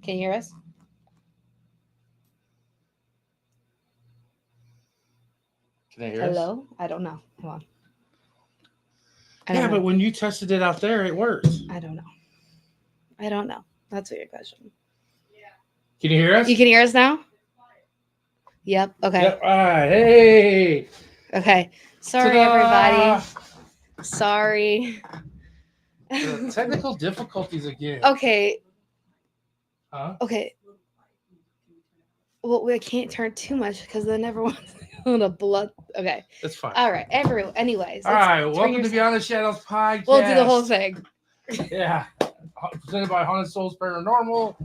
Can you hear us? Can I hear Hello? I don't know. Hold on. Yeah, but when you tested it out there, it worked. I don't know. That's a weird question. Can you hear us? You can hear us now? Yep. Okay. Yep. All right. Hey. Okay. Sorry, Ta-da! everybody. Sorry. The technical difficulties again. Okay. Huh? Okay. Well, we can't turn too much because then everyone's on a blood. Okay. That's fine. All right. Anyways. All right. Welcome to Beyond the Shadows podcast. We'll do the whole thing. Yeah. Presented by Haunted Souls Paranormal.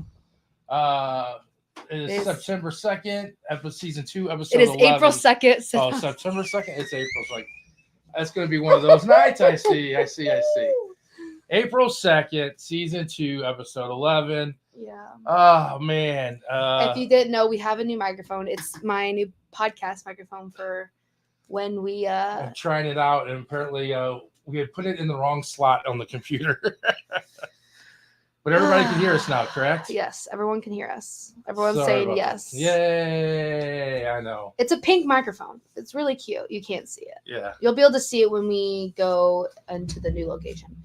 It is September 2nd, season 2, episode 11. It is April 2nd. Oh, September 2nd? It's April 2nd. That's going to be one of those nights. I see. April 2nd, season 2, episode 11. Yeah. Oh, man. If you didn't know, we have a new microphone. It's my new podcast microphone for when we... I'm trying it out, and apparently we had put it in the wrong slot on the computer. But everybody can hear us now, correct? Yes, everyone can hear us. Everyone's saying yes. That. Yay, I know. It's a pink microphone. It's really cute. You can't see it. Yeah. You'll be able to see it when we go into the new location.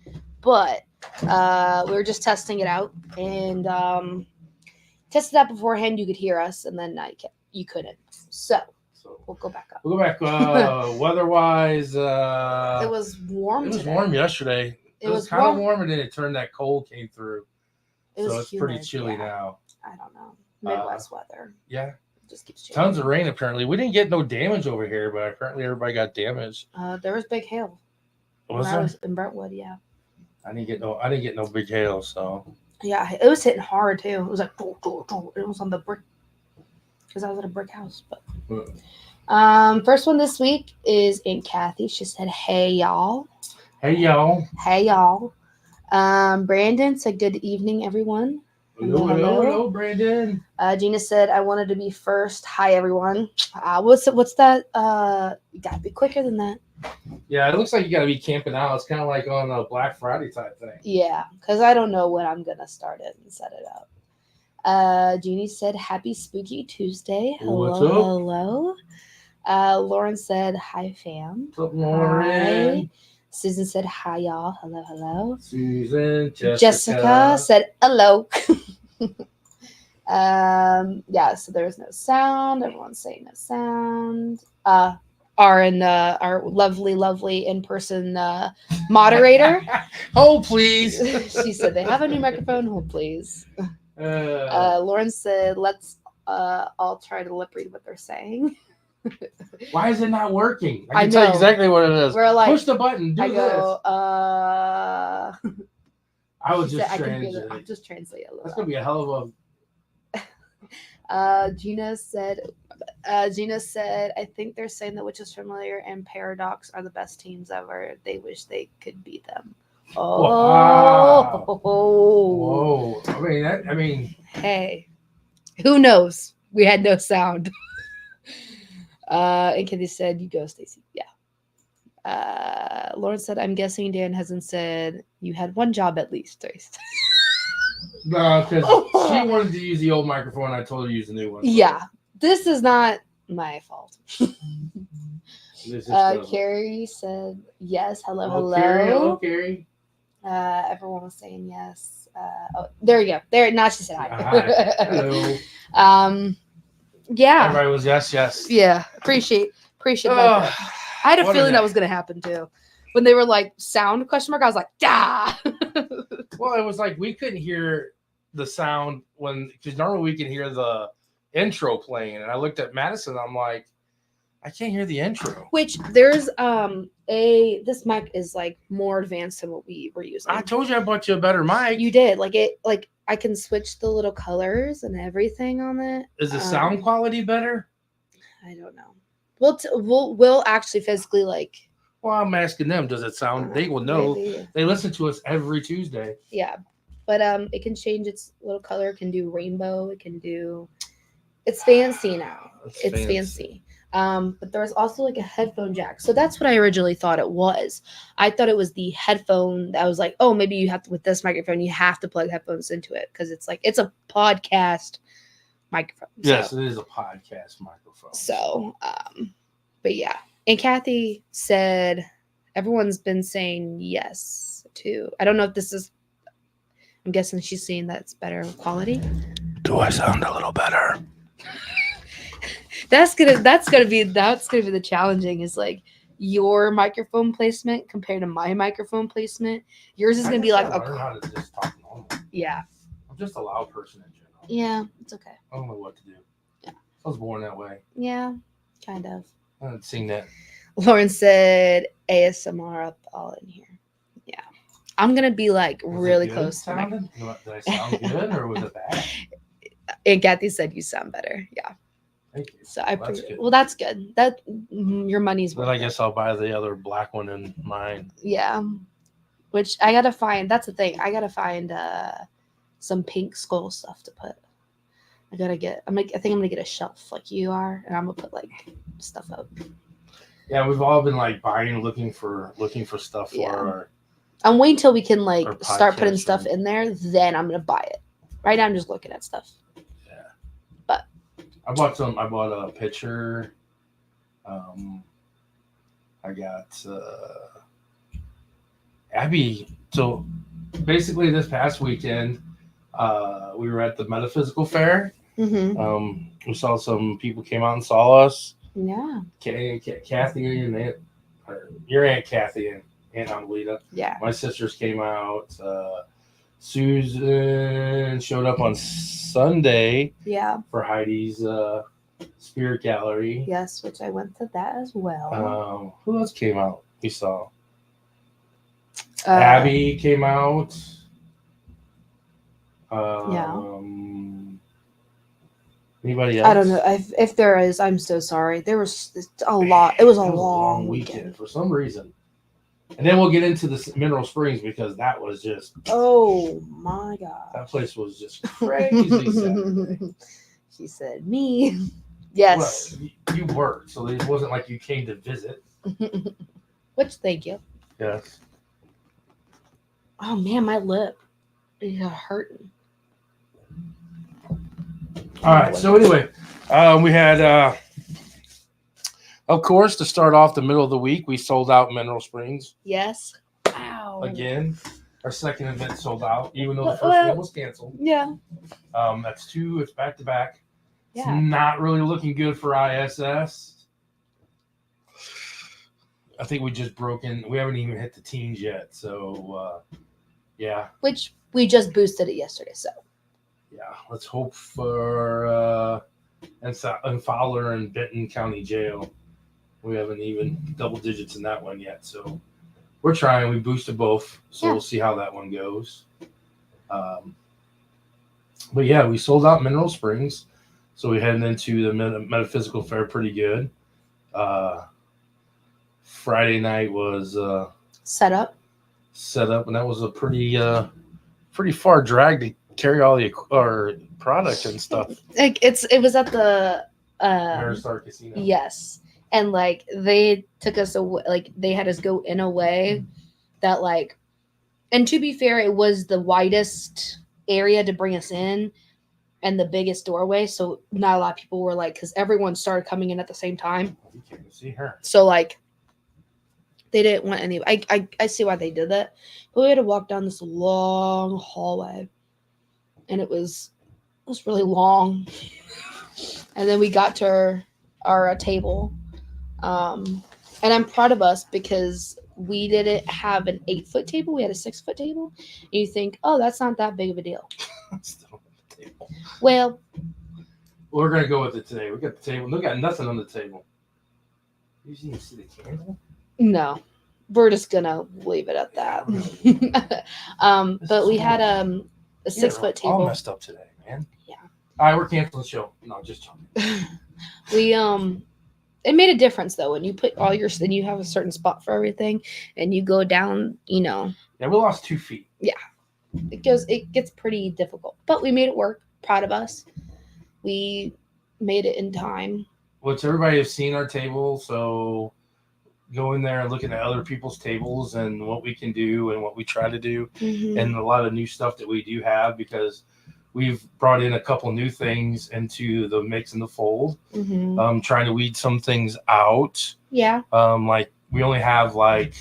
But we were just testing it out, and tested that beforehand. You could hear us, and then you couldn't. So we'll go back up. We'll go back. Weather-wise, it was warm. It was warm yesterday. It was kind of warm, and then it turned that cold came through. So it's humid, pretty chilly now. I don't know. Midwest weather. Yeah. It just keeps changing. Tons of rain, apparently. We didn't get no damage over here, but apparently everybody got damaged. There was big hail. Was there? I was in Brentwood, yeah. I didn't get no big hail, so. Yeah, it was hitting hard, too. It was like, it was on the brick. Because I was at a brick house. But first one this week is Aunt Kathy. She said, hey, y'all. Hey, y'all. Hey, y'all. Brandon said, good evening, everyone. Hello, Brandon. Gina said, I wanted to be first. Hi, everyone. What's that? You got to be quicker than that. Yeah, it looks like you got to be camping out. It's kind of like on a Black Friday type thing. Yeah, because I don't know when I'm going to start it and set it up. Jeannie said, happy Spooky Tuesday. Hello. Lauren said, hi, fam. What's up, Lauren? Hi. Susan said, hi, y'all. Hello. Susan, Jessica said, hello. Yeah, so there's no sound. Everyone's saying no sound. Our lovely in-person moderator. Hold, please. She said they have a new microphone. Hold, please. Lauren said, let's all try to lip read what they're saying. Why is it not working? I can tell you exactly what it is. We're like, push the button. Do this. I would just translate. I'll just translate a little. That's gonna be a hell of a. Gina said, I think they're saying that Witches Familiar and Paradox are the best teams ever. They wish they could beat them. Oh. Wow. Whoa. I mean. Hey, who knows? We had no sound. And Kitty said, you go, Stacy. Yeah. Lauren said, I'm guessing Dan hasn't said you had one job at least, Trace. No, because she wanted to use the old microphone. I told her to use the new one. So. Yeah. This is not my fault. Carrie said, yes. Hello. Hello, Carrie. Everyone was saying yes. There you go. There. Now she said hi. Hello. Yeah. Everybody was yes. Yeah. Appreciate that. I had a feeling that was going to happen too. When they were like sound ? I was like, "Dah." Well, it was like we couldn't hear the sound because normally we can hear the intro playing, and I looked at Madison. I'm like, I can't hear the intro. Which there's this mic is like more advanced than what we were using. I told you I bought you a better mic. You did. Like I can switch the little colors and everything on it. Is the sound quality better? I don't know. We'll actually physically like. Well, I'm asking them. Does it sound? They will know. Maybe. They listen to us every Tuesday. Yeah, but it can change its little color. It can do rainbow. It can do. It's fancy now. It's fancy. But there was also like a headphone jack. So that's what I originally thought it was. I thought it was the headphone that was like, oh, maybe you have to, with this microphone, you have to plug headphones into it because it's like, it's a podcast microphone. Yes, it is a podcast microphone. So, but yeah. And Kathy said everyone's been saying yes to. I don't know if this is. I'm guessing she's saying that it's better quality. Do I sound a little better? That's gonna be the challenging is like your microphone placement compared to my microphone placement. Yours is gonna be like I learn how to just talk normal. Yeah. I'm just a loud person in general. Yeah, it's okay. I don't know what to do. Yeah. I was born that way. Yeah, kind of. I haven't seen that. Lauren said ASMR up all in here. Yeah. I'm gonna be like Was really it good close to my. sounding? Did I sound good or was it bad? And Kathy said you sound better. Yeah. Thank you. So I That's good. well, that's good. That your money's worth. Then I guess I'll buy the other black one in mine. Yeah. Which I gotta find. That's the thing. I gotta find some pink skull stuff to put. I gotta get. I think I'm gonna get a shelf like you are, and I'm gonna put like stuff up. Yeah, we've all been like buying, looking for stuff for Yeah. our. I'm waiting till we can like Or start putting podcast stuff room. in there. Then I'm gonna buy it. Right now I'm just looking at stuff. Yeah. But I bought a pitcher. I got Abby. So basically, this past weekend, we were at the Metaphysical Fair. Mm-hmm. We saw some people came out and saw us. Yeah. Kathy and your Aunt Kathy and Aunt Amelita. Yeah. My sisters came out. Susan showed up on Sunday Yeah. for Heidi's Spirit Gallery. Yes, which I went to that as well. Who else came out? We saw Uh, Abby came out. Anybody else? I don't know if there is. I'm so sorry. There was a lot. It was a long weekend. for some reason. And then we'll get into the Mineral Springs because that was just. Oh my god. That place was just crazy. Saturday. She said me. Yes. Well, you worked, so it wasn't like you came to visit. Which thank you. Yes. Oh man, my lip is hurting. All right. So anyway, we had, of course, to start off the middle of the week, we sold out Mineral Springs. Yes. Wow. Again, our second event sold out, even though the first one was canceled. Yeah. That's two. It's back to back. Yeah. It's not really looking good for ISS. I think we just broken. We haven't even hit the teens yet. So, yeah. Which we just boosted it yesterday. So. Yeah. Let's hope for and Fowler and Benton County Jail. We haven't even double digits in that one yet. So we're trying. We boosted both. So We'll see how that one goes. But yeah, we sold out Mineral Springs. So we're heading into the Metaphysical Fair pretty good. Friday night was set up, and that was a pretty far drag to carry all our product and stuff. Like it was at the Maristar Casino. Yes, and like they took us away. Like they had us go in a way that like, and to be fair, it was the widest area to bring us in. And the biggest doorway, so not a lot of people were like, because everyone started coming in at the same time. You can't see her. So like, they didn't want any. I see why they did that, but we had to walk down this long hallway, and it was really long. And then we got to our table, and I'm proud of us because we didn't have an 8-foot table; we had a 6-foot table. And you think, oh, that's not that big of a deal. Well, we're gonna go with it today. We got the table. We got nothing on the table. You didn't even see the candle? No, we're just gonna leave it at that. But we had a 6-foot table. All messed up today, man. Yeah. All right, we're canceling the show. No, just joking. We it made a difference though when you put all your. Then you have a certain spot for everything, and you go down. You know. Yeah, we lost 2 feet. Yeah. It gets pretty difficult, but we made it work. Proud of us. We made it in time. which everybody has seen our table, so go in there and looking at other people's tables and what we can do and what we try to do, and a lot of new stuff that we do have because we've brought in a couple new things into the mix and the fold. Trying to weed some things out. Yeah. Like we only have like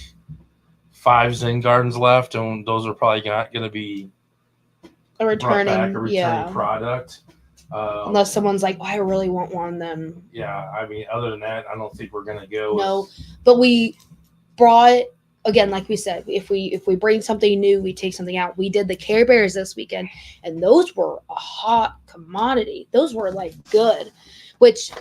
5 Zen Gardens left, and those are probably not going to be a returning product. Unless someone's like, oh, I really want one, then. Yeah, I mean, other than that, I don't think we're going to go. No, but we brought, again, like we said, if we bring something new, we take something out. We did the Care Bears this weekend, and those were a hot commodity. Those were like good, which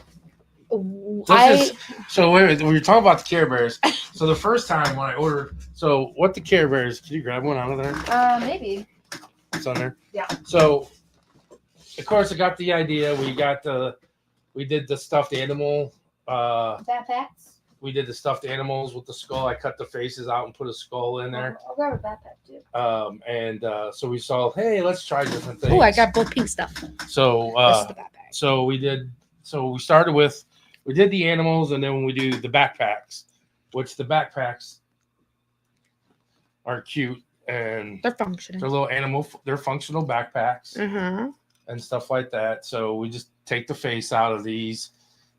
so wait, when you're talking about the Care Bears, so the first time when I ordered, so what the Care Bears, can you grab one out of there? Maybe. It's on there? Yeah. So, of course, I got the idea. We did the stuffed animal. Backpacks? We did the stuffed animals with the skull. I cut the faces out and put a skull in there. I'll grab a backpack too. So we saw, hey, let's try different things. Oh, I got both pink stuff. So, this is the backpack. So we started with, we did the animals, and then we do the backpacks, which the backpacks are cute and they're functional. They're little animal. They're functional backpacks and stuff like that. So we just take the face out of these,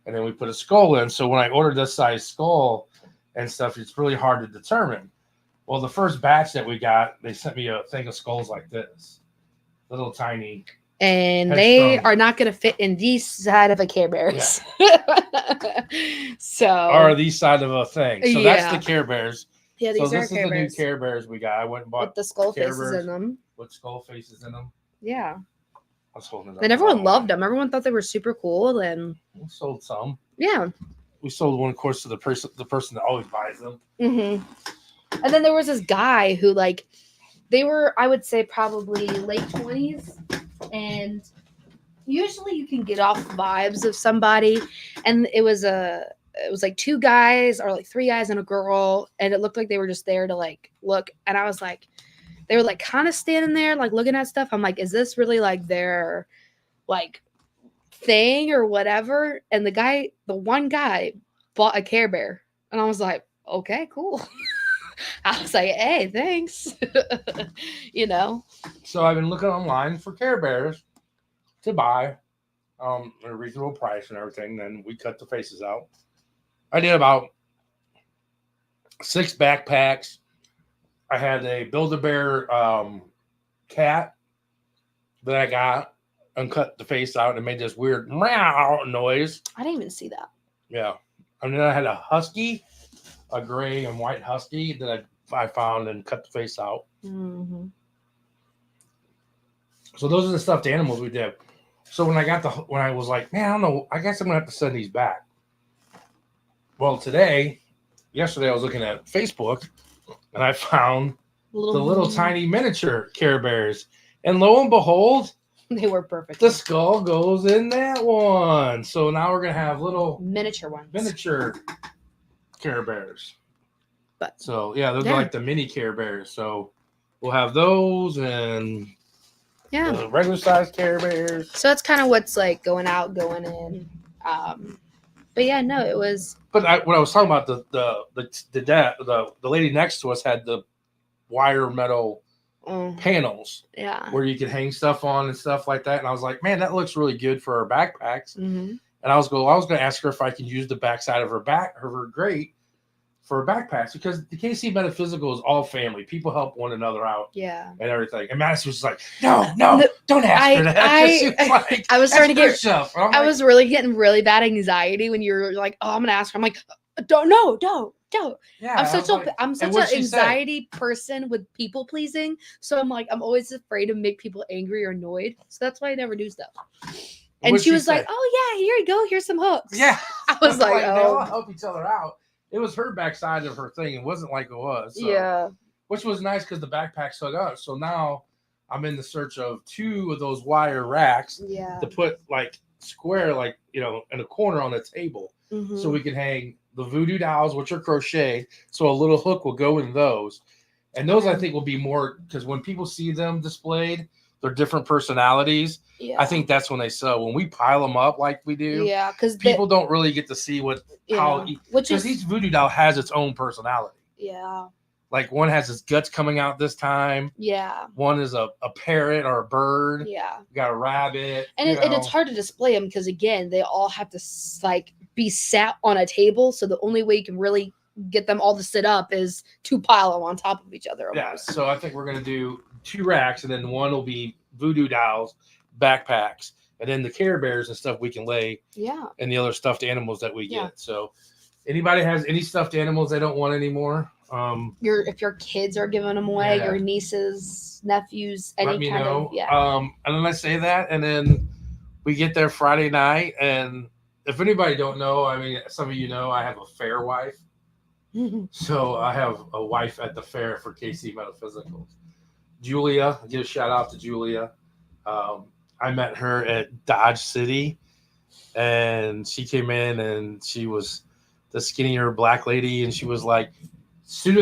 and then we put a skull in. So when I ordered this size skull and stuff, it's really hard to determine. Well, the first batch that we got, they sent me a thing of skulls like this, little tiny. And they are not going to fit in these side of a Care Bears. Yeah. So, or these side of a thing. So that's the Care Bears. Yeah, these are this is the new Care Bears we got. I went and bought with the skull faces in them. With skull faces in them. Yeah. I was holding it up. And everyone loved them. Everyone thought they were super cool. And we sold some. Yeah. We sold one, of course, to the person that always buys them. And then there was this guy who, like, they were, I would say, probably late 20s. And usually you can get off vibes of somebody. And it was like 2 guys or like 3 guys and a girl. And it looked like they were just there to like look. And I was like, they were like kind of standing there, like looking at stuff. I'm like, is this really like their like thing or whatever? And the one guy bought a Care Bear. And I was like, okay, cool. I was like, hey, thanks. You know. So I've been looking online for Care Bears to buy at a reasonable price and everything. Then we cut the faces out. I did about 6 backpacks. I had a Build-A-Bear cat that I got and cut the face out and made this weird meow noise. I didn't even see that. Yeah. And then I had a husky, a gray and white husky that I found and cut the face out. So those are the stuffed animals we did. So when I was like, man, I don't know, I guess I'm gonna have to send these back. Well, yesterday I was looking at Facebook and I found the little tiny miniature Care Bears, and lo and behold, they were perfect. The skull goes in that one. So now we're gonna have little miniature Care Bears. But so yeah, those are like the mini Care Bears. So we'll have those and regular size Care Bears. So that's kind of what's like going in. But yeah, no, it was. But what I was talking about, the lady next to us had the wire metal panels, where you could hang stuff on and stuff like that. And I was like, man, that looks really good for our backpacks. And I was going to ask her if I could use the backside of her grate for backpacks, because the KC Metaphysical is all family. People help one another out, and everything. And Madison was like, "No, don't ask her that." I was starting to get stuff. I was really getting really bad anxiety when you were like, "Oh, I'm gonna ask her." I'm like, "Don't." Yeah, I'm such an anxiety person with people pleasing. So I'm like, I'm always afraid to make people angry or annoyed. So that's why I never do stuff. And she was like, "Oh yeah, here you go. Here's some hooks." Yeah, I was like, "Oh, they'll help each other out." It was her backside of her thing. It wasn't like it was. So, which was nice because the backpack hung up. So now I'm in the search of 2 of those wire racks to put like square, like, in a corner on the table. So we can hang the voodoo dolls, which are crocheted. So a little hook will go in those. And those I think will be more, because when people see them displayed, their different personalities. Yeah. I think that's when they sell. When we pile them up like we do, Yeah, because people don't really get to see how which because is each voodoo doll has its own personality. yeah. Like one has his guts coming out this time. Yeah. One is a parrot or a bird. Yeah. Got a rabbit. And it's hard to display them because again, they all have to like be sat on a table. So the only way you can really get them all to sit up is to pile them on top of each other. Yeah. Almost. So I think we're gonna do 2 racks, and then one will be voodoo dolls, backpacks, and then the Care Bears and stuff we can lay. Yeah. And the other stuffed animals that we get. Yeah. So, anybody has any stuffed animals they don't want anymore? If your kids are giving them away, Yeah. your nieces, nephews, any let me kind know. of yeah. And then I say that, and then we get there Friday night, and if anybody don't know, I mean, some of you know, I have a fair wife. So I have a wife at the fair for KC Metaphysicals. Julia, give a shout out to Julia. I met her at Dodge City, and she came in, and she was the skinnier black lady, and she was like, as soon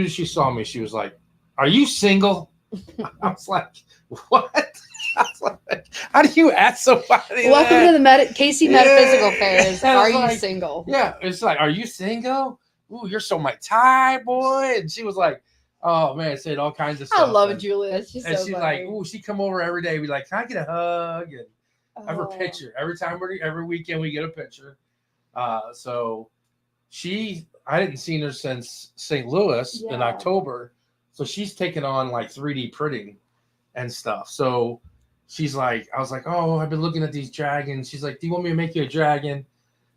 as she saw me, she was like, "Are you single?" I was like, "What?" I was like, "How do you ask somebody?" Welcome that? to the KC Metaphysical Fairs. I Are was you like, single? Yeah, it's like, "Are you single? Ooh, you're so my type, boy." And she was like, "Oh man," said all kinds of stuff. I love and, Julia. She's and so she's funny. like, "Ooh, she come over every day." Be like, "Can I get a hug?" And have her picture every weekend we get a picture. So I hadn't seen her since St. Louis in October, so she's taken on like 3D printing and stuff. So she's like, I was like, "Oh, I've been looking at these dragons." She's like, "Do you want me to make you a dragon?"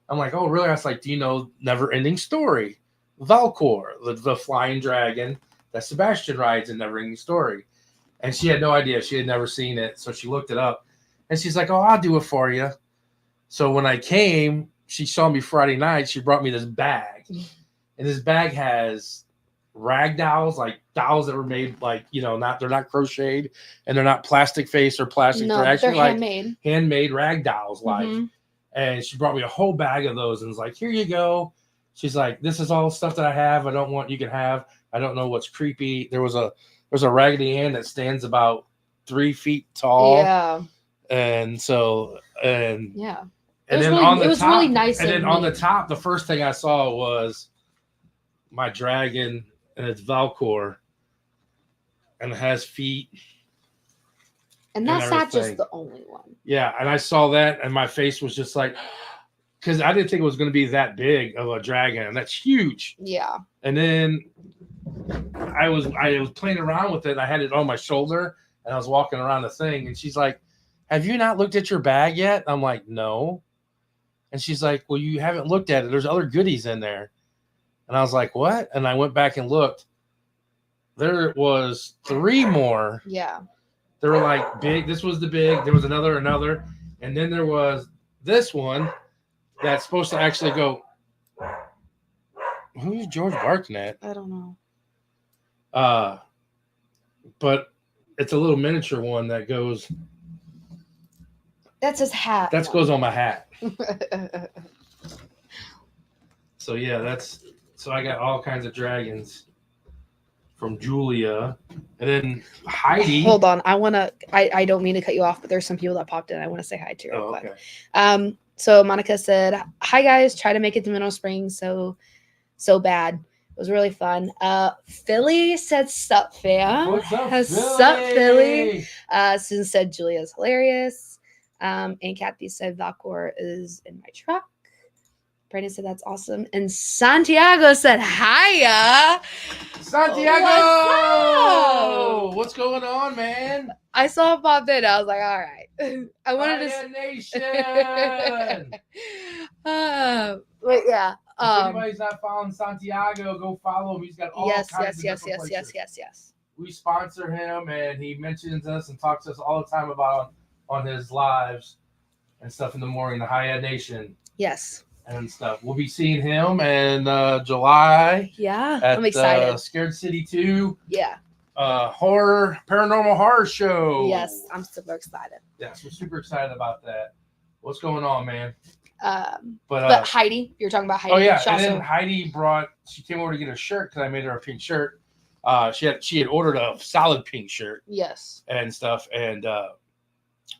I'm like, "Oh, really?" I was like, "Do you know Never Ending Story? Valcor, the flying dragon that Sebastian rides in Never Ending Story." And she had no idea. She had never seen it. So she looked it up. And she's like, "Oh, I'll do it for you." So when I came, she saw me Friday night. She brought me this bag. And this bag has rag dolls, like dolls that were made like, they're not crocheted and they're not plastic face or plastic. No, they're actually like handmade rag dolls. Mm-hmm. And she brought me a whole bag of those and was like, "Here you go." She's like, "This is all stuff that I have. I don't want you can have. I don't know what's creepy." There's a Raggedy Ann that stands about 3 feet tall. Yeah. And so, yeah. And then really, on the it was top, really nice. And then on the top, the first thing I saw was my dragon, and it's Valcor, and it has feet. And that's not just the only one. Yeah, and I saw that, and my face was just like, because I didn't think it was going to be that big of a dragon, and that's huge. Yeah. And then I was playing around with it. I had it on my shoulder, and I was walking around the thing, and she's like, "Have you not looked at your bag yet?" I'm like, "No." And she's like, "Well, you haven't looked at it. There's other goodies in there." And I was like, "What?" And I went back and looked. There was 3 more. Yeah. They were like big. This was the big. There was another. And then there was this one that's supposed to actually go. Who's George barking at? I don't know. But it's a little miniature one that goes. That's his hat. That goes on my hat. So yeah, so I got all kinds of dragons from Julia, and then Heidi. Hold on, I don't mean to cut you off, but there's some people that popped in. I want to say hi to real quick. Okay. So Monica said, "Hi guys, try to make it to Mineral Springs so bad. It was really fun." Philly said, "Sup, fam." What's up, Philly? Sup, Philly? Susan said, "Julia's hilarious." And Kathy said, "Valcor is in my truck." Brandon said, "That's awesome." And Santiago said, "Hiya." Santiago! What's going on, man? I saw him pop in. I was like, all right. I wanted to Nation. But yeah. If anybody's not following Santiago, go follow him. He's got all kinds of different places. Yes. We sponsor him, and he mentions us and talks to us all the time about on his lives and stuff in the morning, the High Nation. Yes. And stuff. We'll be seeing him in July. Yeah, I'm excited. Scared City 2. Yeah. Paranormal horror show. Yes, I'm super excited. Yes, we're super excited about that. What's going on, man? But Heidi, you're talking about Heidi. Oh yeah, and then Heidi she came over to get a shirt because I made her a pink shirt, She had ordered a solid pink shirt Yes. and stuff, and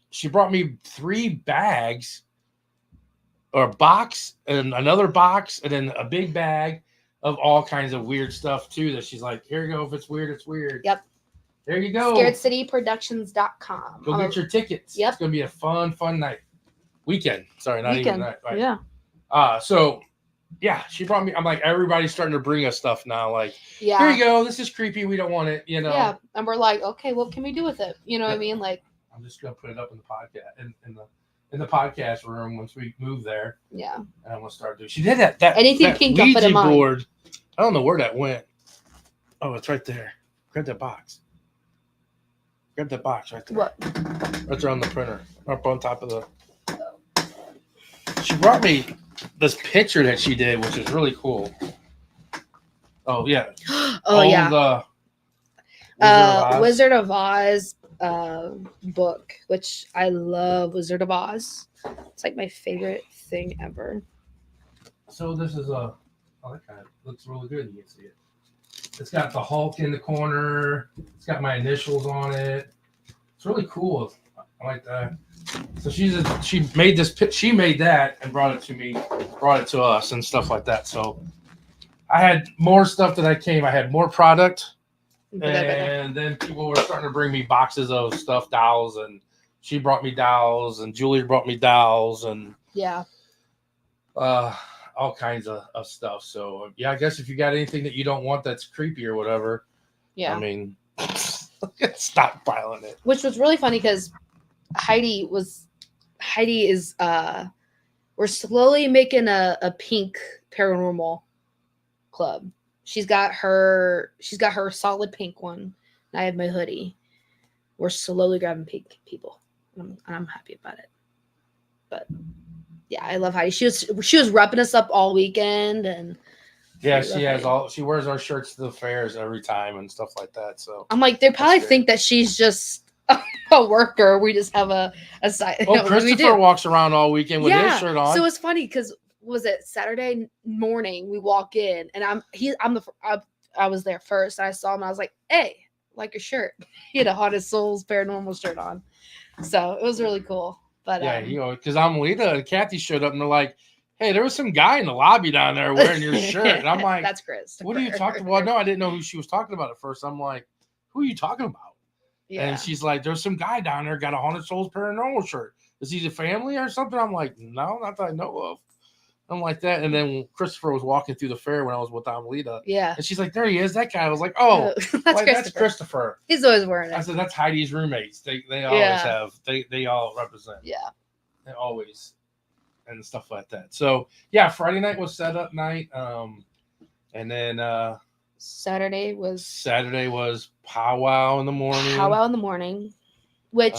she brought me 3 bags or a box and another box and then a big bag of all kinds of weird stuff too. That she's like, here you go. If it's weird, it's weird. Yep. There you go. ScaredCityProductions.com. Go get your tickets. Yep. It's gonna be a fun night. Weekend. Sorry, not even night. Right? Yeah. So yeah, she brought me. I'm like, everybody's starting to bring us stuff now. Like, Yeah. here you go. This is creepy. We don't want it. You know. Yeah. And we're like, okay, what can we do with it? You know what I mean? Like, I'm just gonna put it up in the podcast in the podcast room once we move there. Yeah. And I'm gonna start doing. She did that anything that pink, I'll put Ouija in mine. board. I don't know where that went. Oh, it's right there. Grab that box. Grab that box right there. What? Right there on the printer. Up on top of the. She brought me this picture that she did, which is really cool. Oh yeah. Oh yeah. Wizard of Oz book, which I love. Wizard of Oz. It's like my favorite thing ever. So this is that kind of looks really good. You can see it. It's got the Hulk in the corner. It's got my initials on it. It's really cool. I like that. So she made this. She made that and brought it to me, brought it to us and stuff like that. So I had more stuff that I had more product, and then people were starting to bring me boxes of stuffed dolls, and she brought me dolls, and Julie brought me dolls, and all kinds of stuff. So yeah, I guess if you got anything that you don't want that's creepy or whatever, I mean, stop piling it. Which was really funny because Heidi is we're slowly making a pink paranormal club. She's got her solid pink one, and I have my hoodie. We're slowly grabbing pink people. I'm happy about it. But yeah, I love Heidi. She was repping us up all weekend, and yeah, she wears our shirts to the fairs every time and stuff like that. So I'm like, they probably think that she's just a worker. We just have a side. Well, Christopher walks around all weekend with his shirt on. So it's funny because was it Saturday morning we walk in and I was there first. And I saw him and I was like, hey, like your shirt. He had a Haunted Souls paranormal shirt on. So it was really cool. But yeah, because Amelita and Kathy showed up and they're like, hey, there was some guy in the lobby down there wearing your shirt. And I'm like, that's Chris. What are you talking about? No, I didn't know who she was talking about at first. I'm like, who are you talking about? Yeah. And she's like, there's some guy down there got a Haunted Souls paranormal shirt. Is he a family or something? I'm like, no, not that I know of. I'm like that. And then Christopher was walking through the fair when I was with Amelita. Yeah. And she's like, there he is, that guy. I was like, oh, that's Christopher. He's always wearing it. I said, that's Heidi's roommates. They always have. They all represent. Yeah. They always. And stuff like that. So, yeah, Friday night was setup night. And then Saturday was powwow in the morning. Which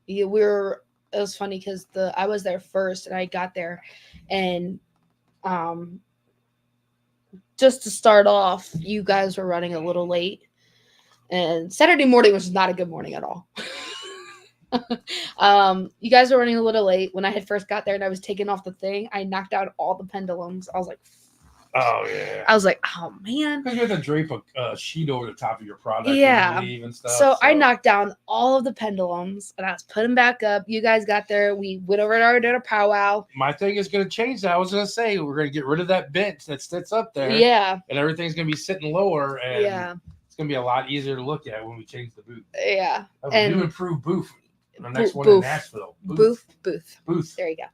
it was funny because I was there first and I got there and just to start off, you guys were running a little late. And Saturday morning was not a good morning at all. You guys were running a little late. When I had first got there and I was taking off the thing, I knocked out all the pendulums. I was like, oh yeah. I was like, oh man. Because you have to drape a sheet over the top of your product. Yeah. And leave and stuff, so I knocked down all of the pendulums and I was putting back up. You guys got there. We went over and did a powwow. My thing is going to change that. I was going to say we're going to get rid of that bench that sits up there. Yeah. And everything's going to be sitting lower. And yeah. It's going to be a lot easier to look at when we change the booth. Yeah. And new improved booth. The next one in Nashville. Booth. There you go.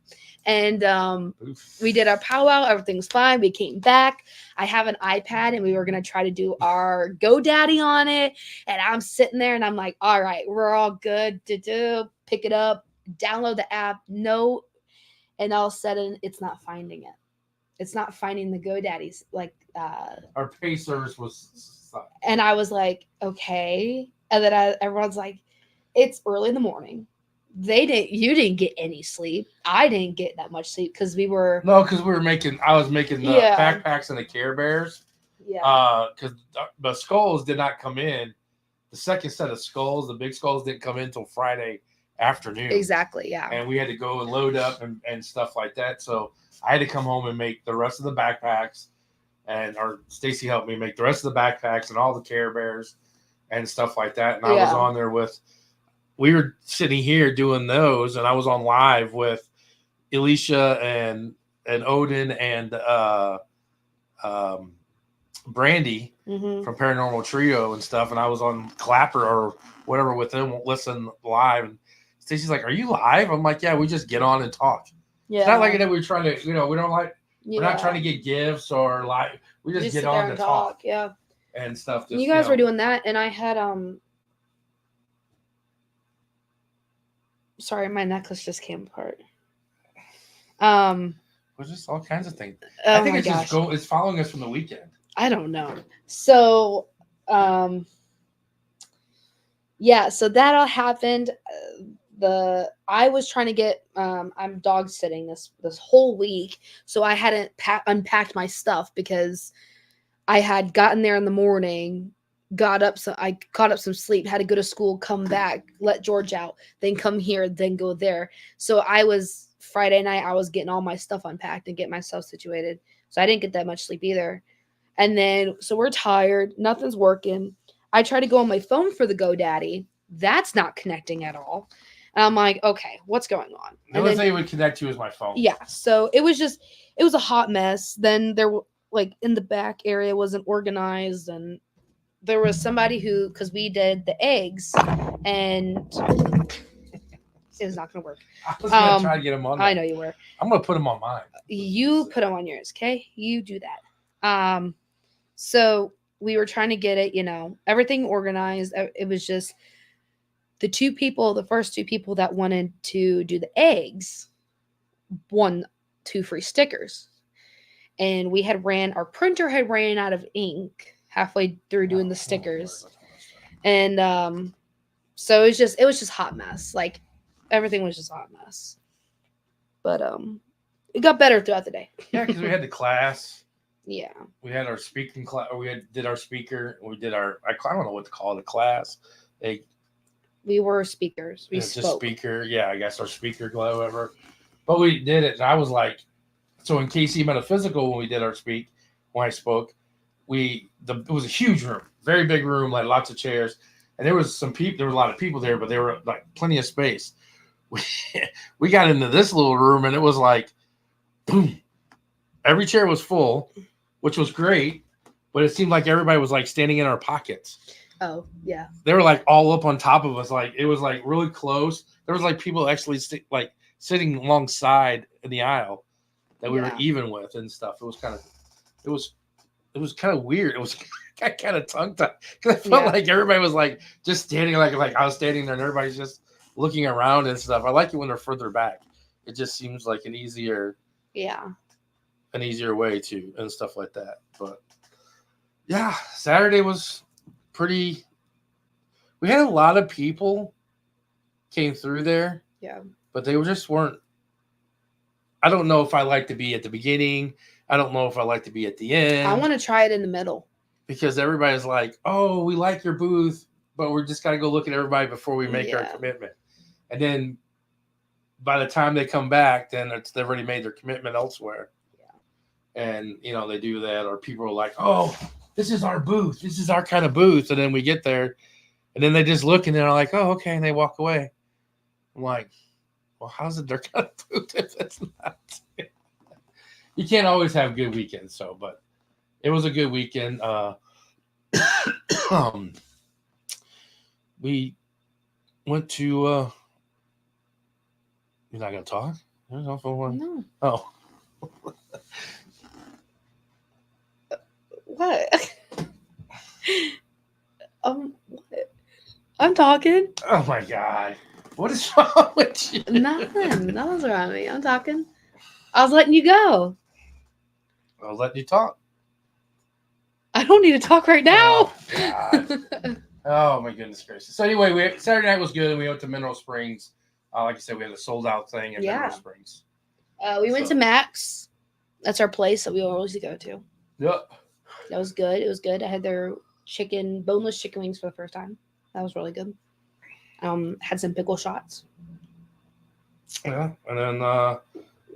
And we did our powwow. Everything's fine. We came back. I have an iPad and we were going to try to do our GoDaddy on it. And I'm sitting there and I'm like, all right, we're all good to pick it up, download the app. No. And all of a sudden it's not finding it. It's not finding the GoDaddies. Like our pay service was. And I was like, okay. And then everyone's like, it's early in the morning. You didn't get any sleep. I didn't get that much sleep because I was making the backpacks and the Care Bears. Yeah. Because the skulls did not come in. The second set of skulls, the big skulls, didn't come in until Friday afternoon. Exactly. Yeah. And we had to go and load up and stuff like that. So I had to come home and make the rest of the backpacks and our Stacy helped me make the rest of the backpacks and all the Care Bears and stuff like that. And I was on there we were sitting here doing those, and I was on live with Alicia and Odin and Brandy from Paranormal Trio and stuff, and I was on Clapper or whatever with them, listen live. And Stacey's like, "Are you live?" I'm like, "Yeah, we just get on and talk." Yeah, it's not like that we're trying to, we don't like, we're not trying to get gifts or like, we just get on and talk, and stuff. Just, you guys were doing that, and I had sorry, my necklace just came apart. There's just all kinds of things. I think it's following us from the weekend. I don't know. So, yeah, so that all happened. I was trying to get, I'm dog sitting this whole week, so I hadn't unpacked my stuff because I had gotten there in the morning, I caught up some sleep, had to go to school, come back, let George out, then come here, then go there. So Friday night, I was getting all my stuff unpacked and getting myself situated. So I didn't get that much sleep either. And then, so we're tired. Nothing's working. I try to go on my phone for the GoDaddy. That's not connecting at all. And I'm like, okay, what's going on? The only thing it would connect to is my phone. Yeah. So it was a hot mess. Then there, like, in the back area wasn't organized. And there was somebody because we did the eggs and it was not going to work. I was going to try to get them on there. I know you were. I'm going to put them on mine. You put them on yours, okay? You do that. So we were trying to get it, everything organized. It was just the first two people that wanted to do the eggs won 2 free stickers. And our printer had ran out of ink halfway through doing the stickers. And so it was just hot mess. Like, everything was just a hot mess. But it got better throughout the day. Yeah, because we had the class. Yeah. We had our speaking class. Did our speaker. We did our, I don't know what to call it, a class. We were speakers. We spoke. Just speaker. Yeah, I guess our speaker, whatever. But we did it, and I was like, so in KC Metaphysical, when we did when I spoke, it was a huge room, very big room, like lots of chairs. And there was there were a lot of people there, but there were like plenty of space. We got into this little room, and it was like, boom. Every chair was full, which was great, but it seemed like everybody was like standing in our pockets. Oh, yeah. They were like all up on top of us. Like, it was like really close. There was like people actually sitting alongside in the aisle that we were even with and stuff. It was kind of weird. It was kind of tongue tied because I felt like everybody was like just standing like I was standing there and everybody's just looking around and stuff. I like it when they're further back. It just seems like an easier way to and stuff like that. But yeah, Saturday was pretty. We had a lot of people came through there. Yeah. But they just weren't. I don't know if I like to be at the beginning. I don't know if I like to be at the end. I want to try it in the middle. Because everybody's like, oh, we like your booth, but we're just got to go look at everybody before we make our commitment. And then by the time they come back, then they've already made their commitment elsewhere. Yeah. And, they do that. Or people are like, oh, this is our booth. This is our kind of booth. And then we get there. And then they just look and they're like, oh, okay. And they walk away. I'm like, well, how's it their kind of booth if it's not? You can't always have good weekends. But it was a good weekend. We went to. You're not gonna talk? No. Oh. What? What? I'm talking. Oh my God! What is wrong with you? Nothing. Nothing's wrong with me. I'm talking. I was letting you go. I was letting you talk. I don't need to talk right now. Oh, God. Oh my goodness gracious. So anyway, Saturday night was good. We went to Mineral Springs. Like I said, we had a sold out thing at Mineral Springs. We went to Max. That's our place that we always go to. Yep. That was good. It was good. I had their boneless chicken wings for the first time. That was really good. Had some pickle shots. Yeah, and then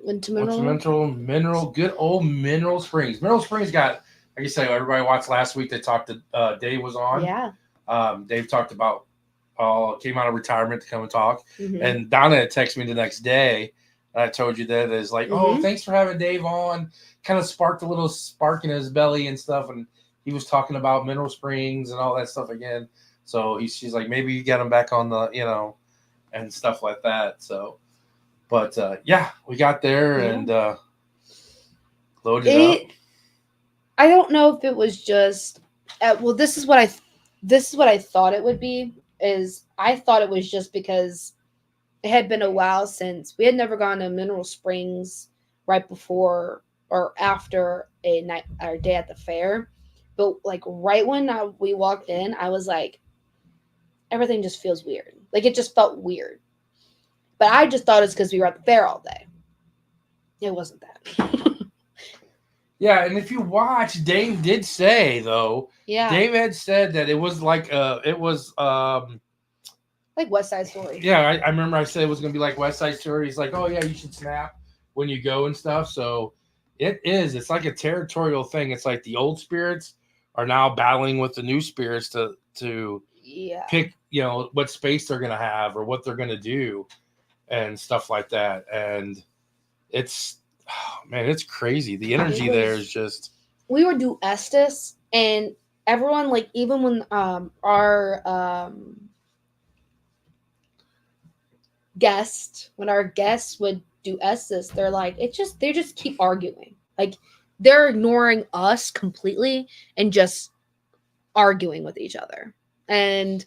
went to Mineral. Good old Mineral Springs. Mineral Springs got like you said, everybody watched last week. They talked to Dave was on. Yeah. Dave talked about came out of retirement to come and talk. Mm-hmm. And Donna had texted me the next day. And I told you that is like, oh, thanks for having Dave on. Kind of sparked a little spark in his belly and stuff. And he was talking about Mineral Springs and all that stuff again. So she's like, maybe you get him back on the, and stuff like that. So, but yeah, we got there and loaded up. I don't know if it was just, well, this is what I thought it would be. Is I thought it was just because it had been a while since we had never gone to Mineral Springs right before or after a night or day at the fair. But like right when we walked in, I was like, everything just feels weird. Like it just felt weird. But I just thought it's because we were at the fair all day. It wasn't that. Yeah, and if you watch, Dave did say though. Yeah. Dave had said that it was like like West Side Story. Yeah, I remember I said it was gonna be like West Side Story. He's like, oh yeah, you should snap when you go and stuff. So it is. It's like a territorial thing. It's like the old spirits are now battling with the new spirits to pick, what space they're gonna have or what they're gonna do and stuff like that. And it's it's crazy. The energy there is just. We were due Estes, and everyone, like, even when our guests would do Estes, they're like, they just keep arguing. Like, they're ignoring us completely and just arguing with each other. And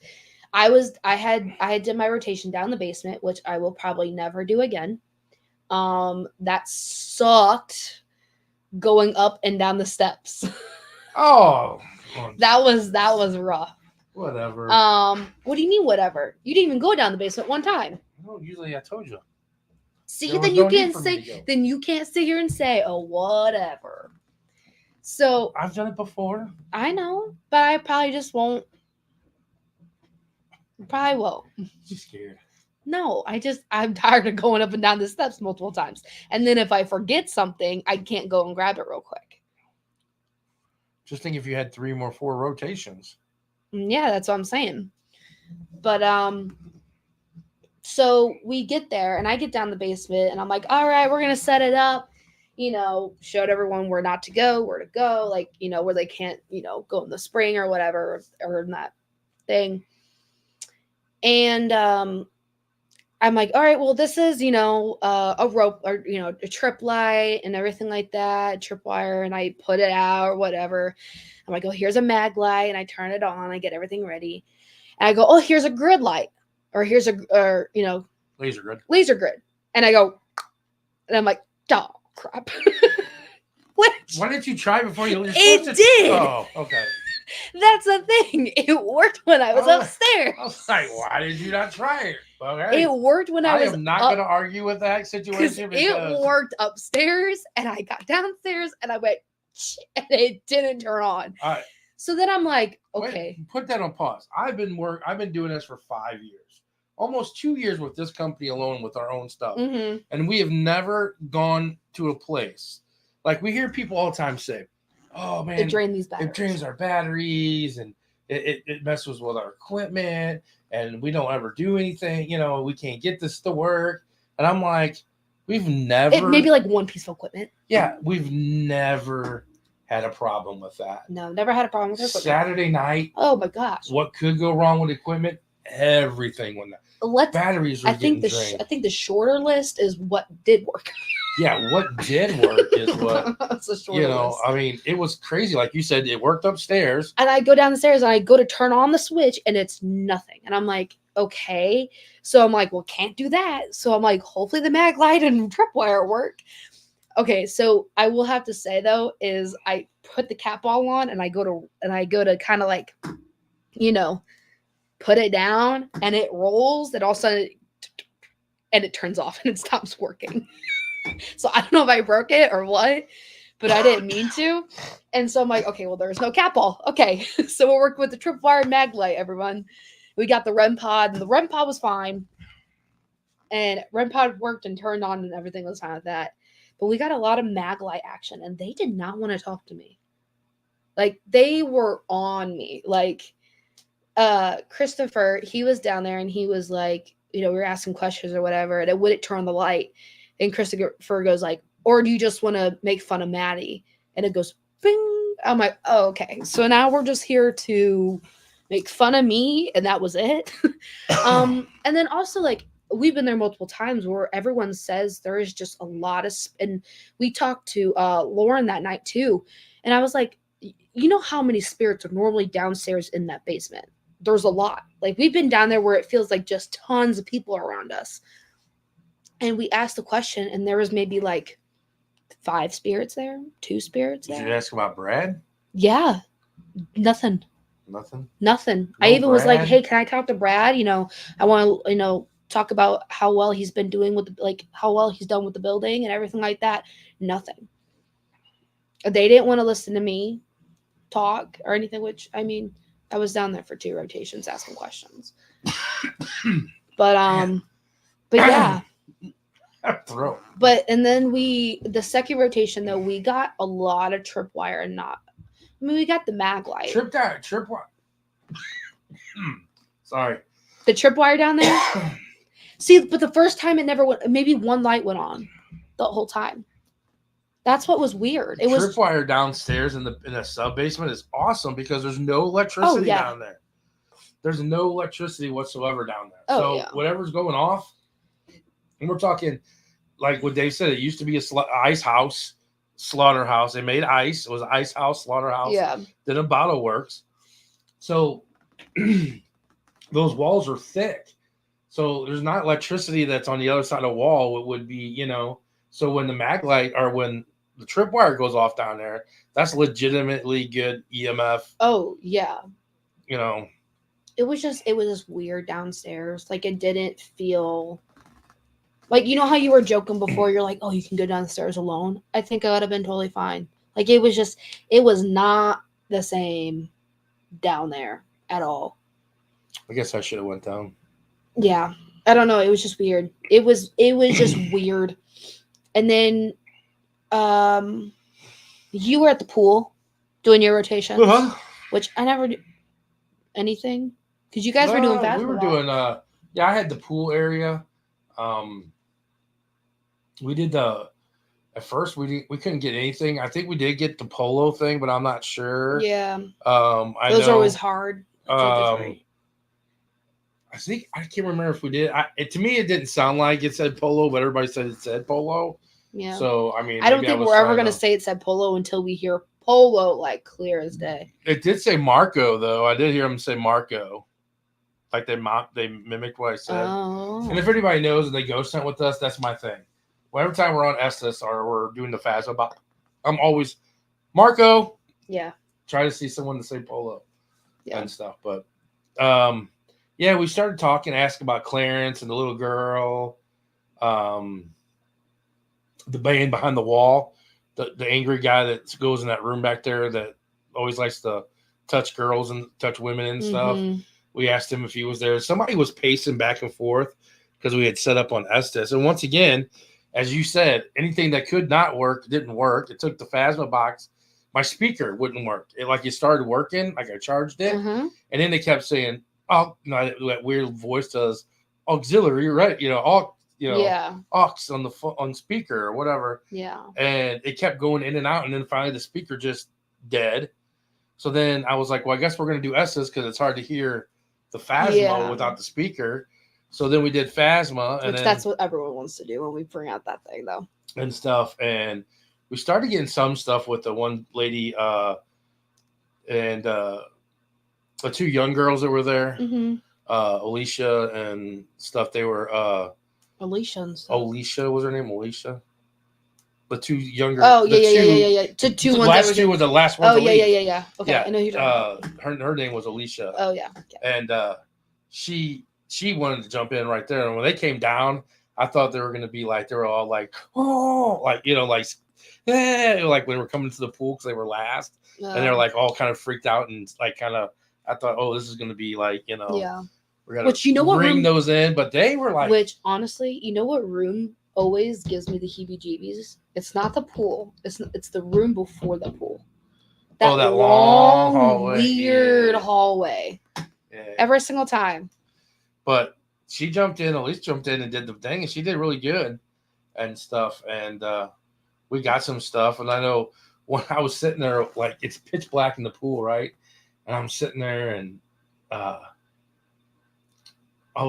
I had did my rotation down the basement, which I will probably never do again. That sucked going up and down the steps. Oh, that was rough. Whatever. What do you mean whatever? You didn't even go down the basement one time. No, usually I told you. See, then you can't say. Then you can't sit here and say, "Oh, whatever." So I've done it before. I know, but I probably just won't. Probably won't. You're scared. No, I'm tired of going up and down the steps multiple times. And then if I forget something, I can't go and grab it real quick. Just think if you had 3 or 4 rotations. Yeah, that's what I'm saying. But so we get there and I get down the basement and I'm like, all right, we're gonna set it up. Showed everyone where not to go, where to go, like, where they can't, go in the spring or whatever, or in that thing. And I'm like, all right, well, this is, a rope or, a trip light and everything like that, tripwire, and I put it out or whatever. I'm like, oh, here's a mag light, and I turn it on, I get everything ready. And I go, oh, here's a grid light, or here's laser grid. And I go, and I'm like, oh, crap. Why didn't you try before you? It did. Oh, okay. That's the thing. It worked when I was upstairs. I was like, why did you not try it? Okay. It worked when I was. am not going to argue with that situation because it worked upstairs, and I got downstairs, and I went, and it didn't turn on. All right. So then I'm like, okay. Wait, put that on pause. I've been doing this for 5 years, almost 2 years with this company alone with our own stuff, and we have never gone to a place like we hear people all the time say, "Oh man, it drains our batteries, and it messes with our equipment, and we don't ever do anything. We can't get this to work." And I'm like, we've never. Maybe like one piece of equipment. Yeah, we've never had a problem with that. No, never had a problem with equipment. Saturday night. Oh my gosh. What could go wrong with equipment? Everything went down. Batteries are getting drained. I think the shorter list is what did work. Yeah, what did work is what, that's a shorter list. I mean, it was crazy. Like you said, it worked upstairs. And I go down the stairs and I go to turn on the switch and it's nothing. And I'm like, okay. So I'm like, well, can't do that. So I'm like, hopefully the mag light and tripwire work. Okay, so I will have to say though, is I put the cat ball on and I go to kind of like, put it down and it rolls and all of a sudden it turns off and it stops working. So I don't know if I broke it or what, but I didn't mean to. And so I'm like, okay, well, there's no cat ball. Okay, so we'll work with the tripwire mag light, everyone. We got the REM pod, and the REM pod was fine. And REM pod worked and turned on and everything was fine with that. But we got a lot of mag light action, and they did not want to talk to me. Like they were on me. Like Christopher, he was down there and he was like, we were asking questions or whatever, and it wouldn't turn on the light. And Christopher goes like, or do you just want to make fun of Maddie? And it goes bing. I'm like, oh, okay. So now we're just here to make fun of me, and that was it. And then also like we've been there multiple times where everyone says there is just a lot of and we talked to Lauren that night too, and I was like, you know how many spirits are normally downstairs in that basement? There's a lot. Like we've been down there where it feels like just tons of people around us. And we asked the question, and there was maybe like 5 spirits there, 2 spirits there. Did you ask about Brad? Yeah, nothing. Nothing. No I even was like, Brad? hey, can I talk to Brad? I want to, talk about how well he's been doing with how well he's done with the building and everything like that. Nothing. They didn't want to listen to me talk or anything, which I mean, I was down there for 2 rotations asking questions. But yeah. Throat. But and then the second rotation though, we got a lot of tripwire and we got the mag light. Tripwire. Sorry. The tripwire down there. See, but the first time it never went. Maybe one light went on the whole time. That's what was weird. It was tripwire downstairs in the sub basement is awesome because there's no electricity down there. There's no electricity whatsoever down there. So whatever's going off, and we're talking like what Dave said. It used to be a ice house, slaughterhouse. They made ice. It was ice house, slaughterhouse. Yeah. Then a bottle works. So those walls are thick. So there's not electricity that's on the other side of the wall. It would be, So when the mag light or when the tripwire goes off down there, that's legitimately good EMF. Oh yeah. It was just weird downstairs. Like it didn't feel like how you were joking before. You're like, oh, you can go downstairs alone. I think I would have been totally fine. Like it was not the same down there at all. I guess I should have went down. Yeah, I don't know. It was just weird. It was just weird. And then, you were at the pool doing your rotations, which I never do anything because you guys were doing fast. We were doing. I had the pool area. We did at first we couldn't get anything. I think we did get the polo thing, but I'm not sure. Yeah. Those are always hard. I think I can't remember if we did. To me, it didn't sound like it said polo, but everybody said it said polo. Yeah. So I mean, I don't think we're ever gonna say it said polo until we hear polo like clear as day. It did say Marco though. I did hear them say Marco. Like they mimicked what I said. Oh. And if anybody knows and they ghost hunt with us, that's my thing. Whenever time we're on Estes or we're doing the Phasma, I'm always Marco. Yeah. Try to see someone to say polo and stuff. But we started talking, asking about Clarence and the little girl, the band behind the wall, the angry guy that goes in that room back there that always likes to touch girls and touch women and stuff. We asked him if he was there. Somebody was pacing back and forth because we had set up on Estes. And once again, as you said, anything that could not work didn't work. It took the Phasma box. My speaker wouldn't work. It started working, like I charged it. And then they kept saying, oh, no, that weird voice does auxiliary, right? Aux on speaker or whatever. Yeah. And it kept going in and out. And then finally the speaker just dead. So then I was like, well, I guess we're going to do S's because it's hard to hear the Phasma without the speaker. So then we did Phasma. Which that's what everyone wants to do when we bring out that thing, though. And stuff. And we started getting some stuff with the one lady and the 2 young girls that were there. Alicia and stuff. They were... Alicia and stuff. Alicia was her name? Alicia? The 2 younger... Oh, yeah. Two ones. Last 2 were the last ones. Oh, yeah. Okay, I know who you're talking about. Her name was Alicia. Oh, yeah. And she wanted to jump in right there. And when they came down, I thought they were going to be like, they were all like, oh, like, like when we're coming to the pool because they were last. And they're like all kind of freaked out and like kind of, I thought, oh, this is going to be like, we're going to bring those in. But they were like. Which, honestly, you know what room always gives me the heebie-jeebies? It's not the pool. It's the room before the pool. That, that long, long hallway. weird Yeah. hallway. Yeah. Every single time. But she jumped in, Elise jumped in and did the thing, and she did really good and stuff. And we got some stuff. And I know when I was sitting there, like it's pitch black in the pool, right? And I'm sitting there, and all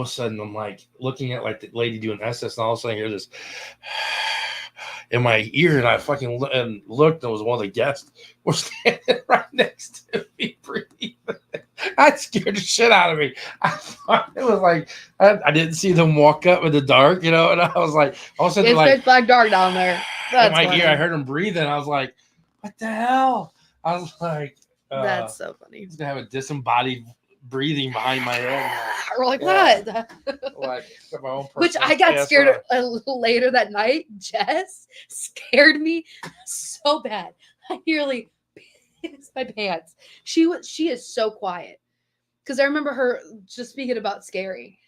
of a sudden I'm like looking at like the lady doing SS, and all of a sudden I hear this in my ear, and I fucking looked, and it was one of the guests was standing right next to me breathing. That scared the shit out of me. I thought it was like I didn't see them walk up in the dark, and I was like, all of a sudden, It's like pitch black dark down there. in my ear, I heard him breathing. I was like, what the hell? I was like, that's so funny. he's gonna have a disembodied breathing behind my head. We're like, Yeah. what? Like my own Which I got scared a little later that night. Jess scared me so bad. I nearly pissed my pants. She is so quiet. Because I remember her just speaking about scary.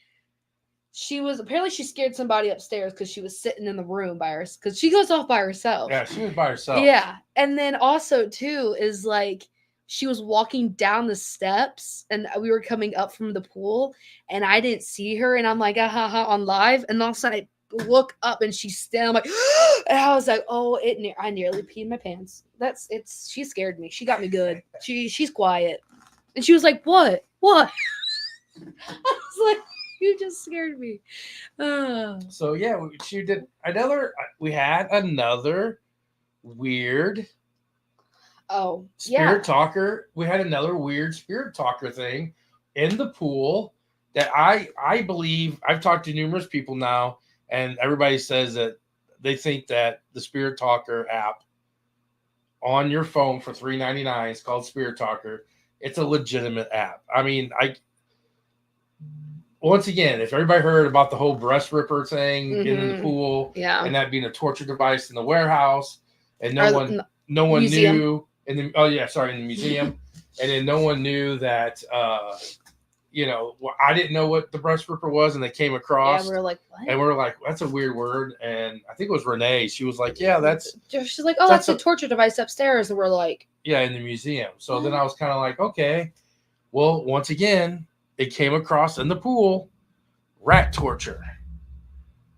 She scared somebody upstairs because she was sitting in the room by herself. Because she goes off by herself. Yeah, she was by herself. Yeah. And then also too is like she was walking down the steps and we were coming up from the pool and I didn't see her and I'm like, on live. And all of a sudden I look up and she's standing, I'm like, and I was like, oh, I nearly peed my pants. She scared me. She got me good. She's quiet. And she was like, what? I was like, you just scared me. So yeah, we had another weird spirit talker. We had another weird spirit talker thing in the pool that I believe I've talked to numerous people now, and everybody says that they think that the Spirit Talker app on your phone for $3.99 is called Spirit Talker. It's a legitimate app. I mean, once again, if everybody heard about the whole breast ripper thing in the pool, and that being a torture device in the warehouse, and no one knew in the museum, and then no one knew that I didn't know what the breast ripper was, and they came across. Yeah, we were like, what? And we were like, that's a weird word. And I think it was Renee. She was like, yeah, she's like, oh, that's a torture device upstairs. And we're like, yeah, in the museum. So then I was kind of like, okay, well, once again, it came across in the pool, rat torture.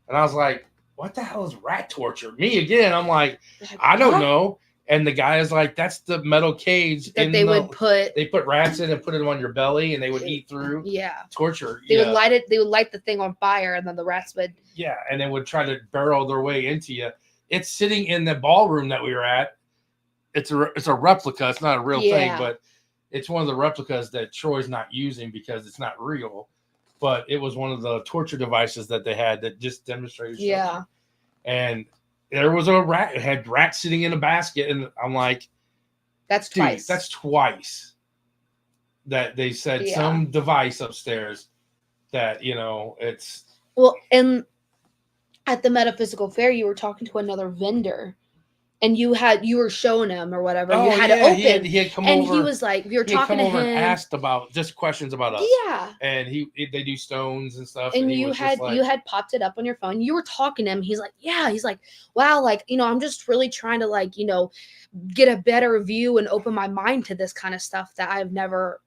And I was like, what the hell is rat torture? Me again, I'm like, I don't know. And the guy is like, that's the metal cage that they put rats in and put them on your belly and they would eat through. Yeah. Torture. They would light it. They would light the thing on fire and then the rats would. Yeah. And they would try to burrow their way into you. It's sitting in the ballroom that we were at. It's a replica. It's not a real thing, but it's one of the replicas that Troy's not using because it's not real. But it was one of the torture devices that they had that just demonstrated something. Yeah. And there was a rat. It had rats sitting in a basket. And I'm like, that's twice. That's twice that they said some device upstairs that, it's. Well, and at the metaphysical fair, you were talking to another vendor. And you were showing him or whatever. You had to open. He had come and over. He was like, we were talking to him. And asked about just questions about us. Yeah. And they do stones and stuff. And you had popped it up on your phone. You were talking to him. He's like, yeah. He's like, wow. Like, I'm just really trying to get a better view and open my mind to this kind of stuff that I've never,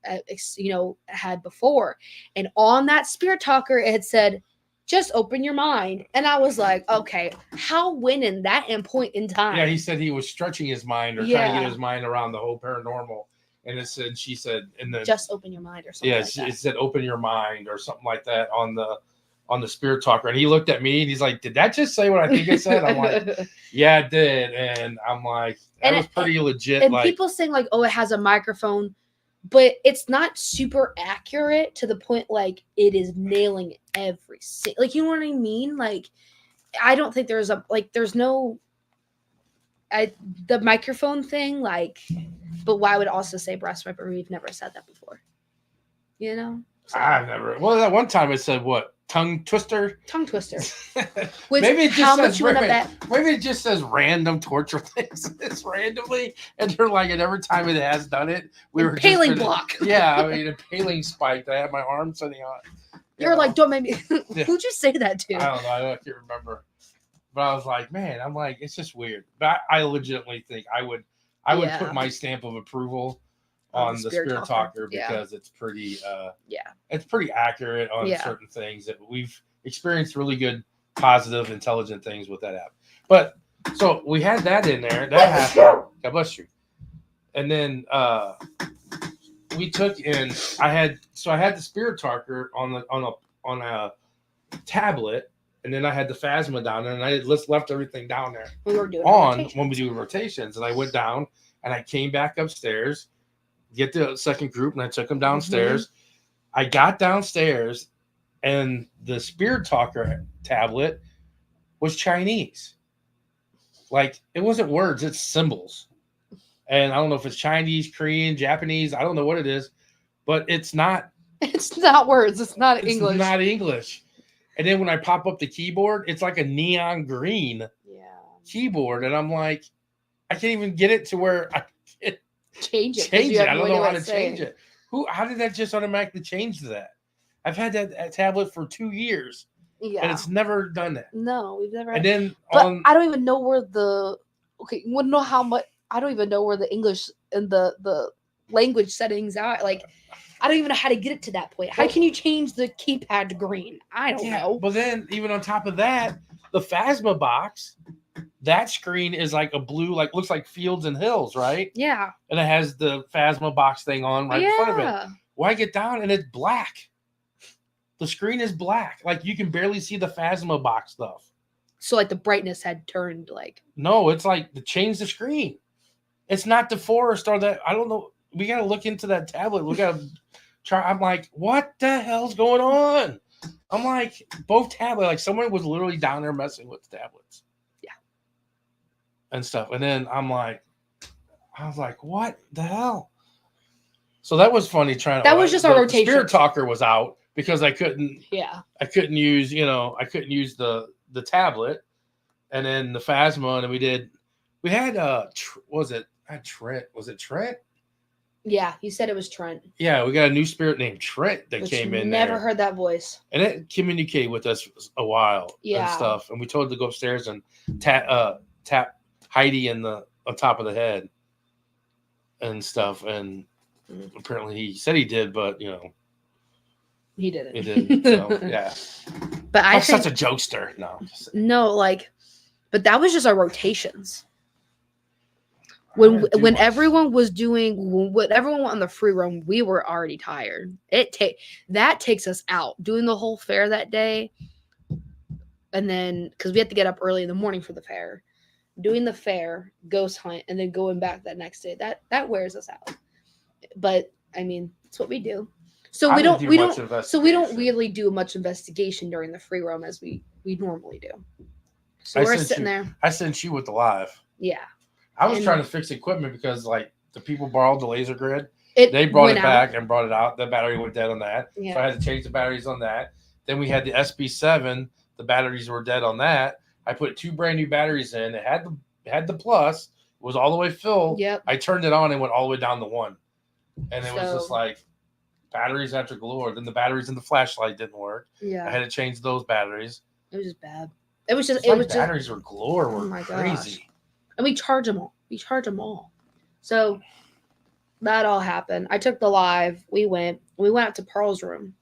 had before. And on that Spirit Talker, it had said, just open your mind. And I was like, okay, when in that point in time? Yeah, he said he was stretching his mind or trying to get his mind around the whole paranormal. And she said, just open your mind or something. Yeah, it said open your mind or something like that on the Spirit Talker. And he looked at me and he's like, did that just say what I think it said? I'm like, yeah, it did. And I'm like, that was pretty legit. And people saying like, oh, it has a microphone. But it's not super accurate to the point like it is nailing every you know what I mean? Like, I don't think there's the microphone thing, but why would also say breast ripper? We've never said that before. So. I've never. Well, that one time it said what? Tongue twister. Which, maybe it just how says, much you went up that? Maybe it just says random torture things. It's randomly, and they're like, and every time it has done it, we were impaling block. Yeah, I mean, impaling spike. I had my arm sitting on. You're like, don't make me. Who'd you say that to? I don't know. I can't remember. But I was like, man, it's just weird. But I legitimately think I would I would put my stamp of approval on the Spirit Talker because it's pretty it's pretty accurate on certain things that we've experienced really good, positive, intelligent things with that app. But so we had that in there. That happened. God bless you. And then we took in. I had the Spirit Talker on a tablet, and then I had the Phasma down there, and I just left everything down there. We were doing when we do rotations, and I went down and I came back upstairs, get the second group, and I took them downstairs. Mm-hmm. I got downstairs, and the Spirit Talker tablet was Chinese. Like, it wasn't words, it's symbols. And I don't know if it's Chinese, Korean, Japanese. I don't know what it is, but it's not. It's not words. It's not English. It's not English. And then when I pop up the keyboard, it's like a neon green keyboard. And I'm like, I can't even get it to where I can change it. I don't know how to change it. How did that just automatically change to that? I've had that tablet for 2 years. Yeah. And it's never done that. No, we've never. And then I don't even know where you wouldn't know how much. I don't even know where the English and the language settings are. Like, I don't even know how to get it to that point. How can you change the keypad to green? I don't know. But then, even on top of that, the Phasma box, that screen is like a blue, like looks like Fields and Hills, right? Yeah. And it has the Phasma box thing on right in front of it. Well, I get down and it's black. The screen is black. Like, you can barely see the Phasma box stuff. So, like, the brightness had turned, like... No, it's like, change the screen. It's not the Forest or that. I don't know. We got to look into that tablet. We got to try. I'm like, what the hell's going on? I'm like, both tablets. Like, someone was literally down there messing with the tablets. Yeah. And stuff. And then I was like, what the hell? So that was funny trying to. That was just our rotation. Spirit Talker was out because I couldn't. Yeah. I couldn't use, the tablet. And then the Phasma, and we had was it Trent? Was it Trent? Yeah, you said it was Trent. Yeah, we got a new spirit named Trent that came in. Never heard that voice. And it communicated with us a while and stuff. And we told her to go upstairs and tap Heidi on top of the head and stuff. And apparently he said he did, but he didn't. He didn't. So yeah. But I'm such a jokester. But that was just our rotations. When everyone was when everyone went on the free roam, we were already tired. That takes us out doing the whole fair that day, and then because we had to get up early in the morning for the fair, doing the fair, ghost hunt, and then going back that next day. That wears us out. But I mean, it's what we do. So we don't really do much investigation during the free roam as we normally do. So we're sitting there. I sent you with the live. Yeah. I was trying to fix equipment because, like, the people borrowed the laser grid. They brought it back and brought it out. The battery went dead on that. Yeah. So I had to change the batteries on that. Then we had the SB7. The batteries were dead on that. I put 2 brand new batteries in. It had the plus. It was all the way filled. Yep. I turned it on and went all the way down to 1. And it was just like batteries after galore. Then the batteries in the flashlight didn't work. Yeah. I had to change those batteries. It was just bad. It was just batteries were galore. Were crazy. Gosh. And we charge them all. So that all happened. I took the live. We went out to Pearl's room.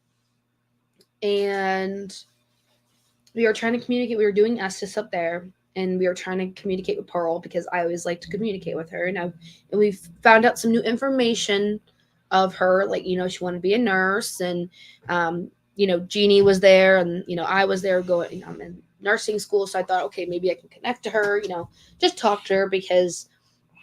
And we were trying to communicate. We were doing Estes up there. And we were trying to communicate with Pearl because I always like to communicate with her. And we found out some new information of her. Like, she wanted to be a nurse. And, Jeannie was there. And, I was there going, I'm in nursing school. So I thought, okay, maybe I can connect to her, just talk to her because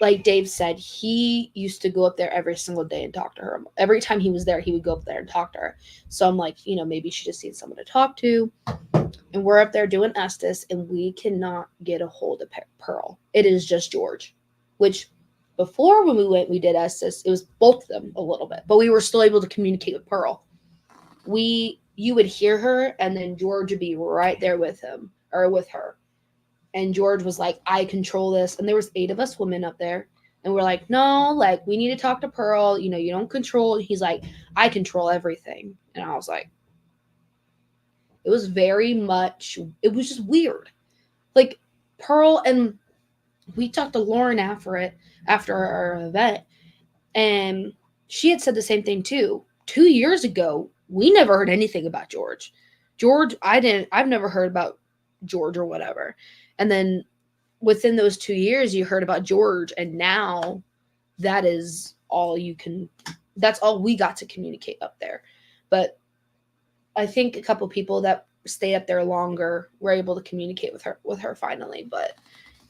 like Dave said, he used to go up there every single day and talk to her. Every time he was there, he would go up there and talk to her. So I'm like, maybe she just needs someone to talk to. And we're up there doing Estes and we cannot get a hold of Pearl. It is just George, which before when we went, we did Estes. It was both of them a little bit, but we were still able to communicate with Pearl. You would hear her and then George would be right there with him or with her. And George was like, I control this. And there was 8 of us women up there. And we're like, no, like, we need to talk to Pearl. You don't control. And he's like, I control everything. And I was like, it was just weird. Like, Pearl and we talked to Lauren after our event, and she had said the same thing too. 2 years ago, we never heard anything about George. I've never heard about George or whatever. And then within those 2 years, you heard about George, and now that is all you can. That's all we got to communicate up there. But I think a couple people that stayed up there longer were able to communicate with her finally. But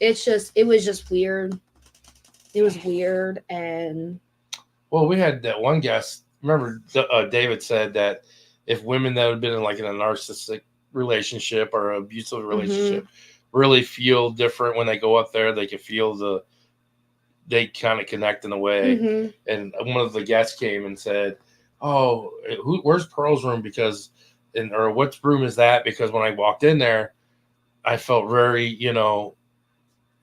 it was just weird. It was weird, and Well, we had that one guest. Remember, David said that if women that have been in like in a narcissistic relationship or an abusive relationship really feel different when they go up there, they can feel they kind of connect in a way. And one of the guests came and said, "Oh, where's Pearl's room? Because, or what room is that? Because when I walked in there, I felt very,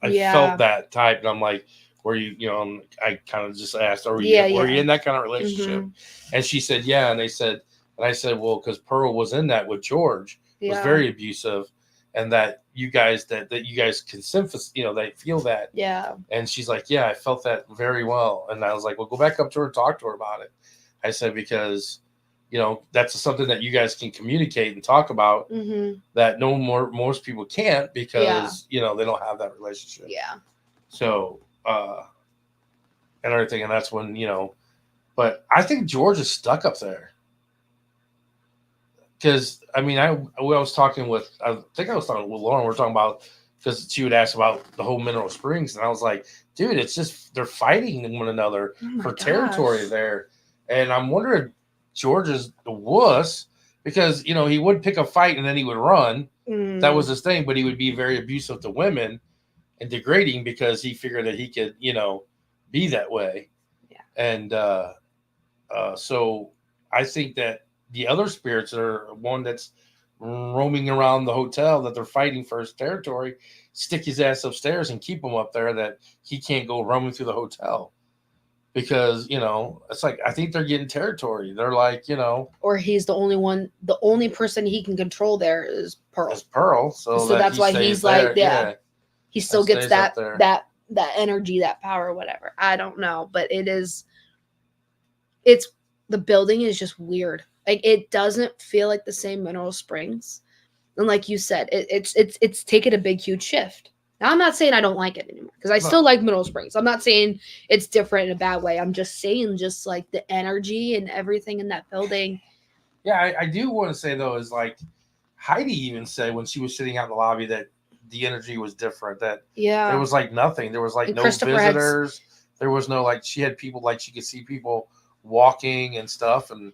I felt that type." And I'm like, "Were you, I kind of just asked, were you in that kind of relationship?" And she said, "Yeah." And I said, "Well, because Pearl was in that with George, was very abusive, and that you guys can sympathize, they feel that." Yeah. And she's like, "Yeah, I felt that very well." And I was like, "Well, go back up to her and talk to her about it." I said, "Because, that's something that you guys can communicate and talk about that most people can't because, they don't have that relationship." Yeah. So, and everything. And that's when, but I think George is stuck up there. Because, I mean, I was talking with, I think I was talking with Lauren, we were talking about, because she would ask about the whole Mineral Springs. And I was like, dude, it's just, they're fighting one another for territory there. And I'm wondering if George is the wuss, because, he would pick a fight and then he would run. That was his thing, but he would be very abusive to women and degrading because he figured that he could, be that way. Yeah. And so I think that the other spirits are one that's roaming around the hotel, that they're fighting for his territory, stick his ass upstairs and keep him up there, that he can't go roaming through the hotel. Because, it's like, I think they're getting territory. They're like, or he's the only person he can control there is Pearl. It's Pearl. So that's why he's there. Like, he still gets that energy, that power, whatever. I don't know, but it's the building is just weird. Like, it doesn't feel like the same Mineral Springs. And like you said, it's taken a big, huge shift. Now, I'm not saying I don't like it anymore, because I still like Mineral Springs. I'm not saying it's different in a bad way. I'm just saying, just like the energy and everything in that building. Yeah, I do want to say, though, is like Heidi even said when she was sitting out in the lobby that the energy was different. That there was like nothing. There was like no visitors. There was no, like, she had people, like, she could see people walking and stuff. And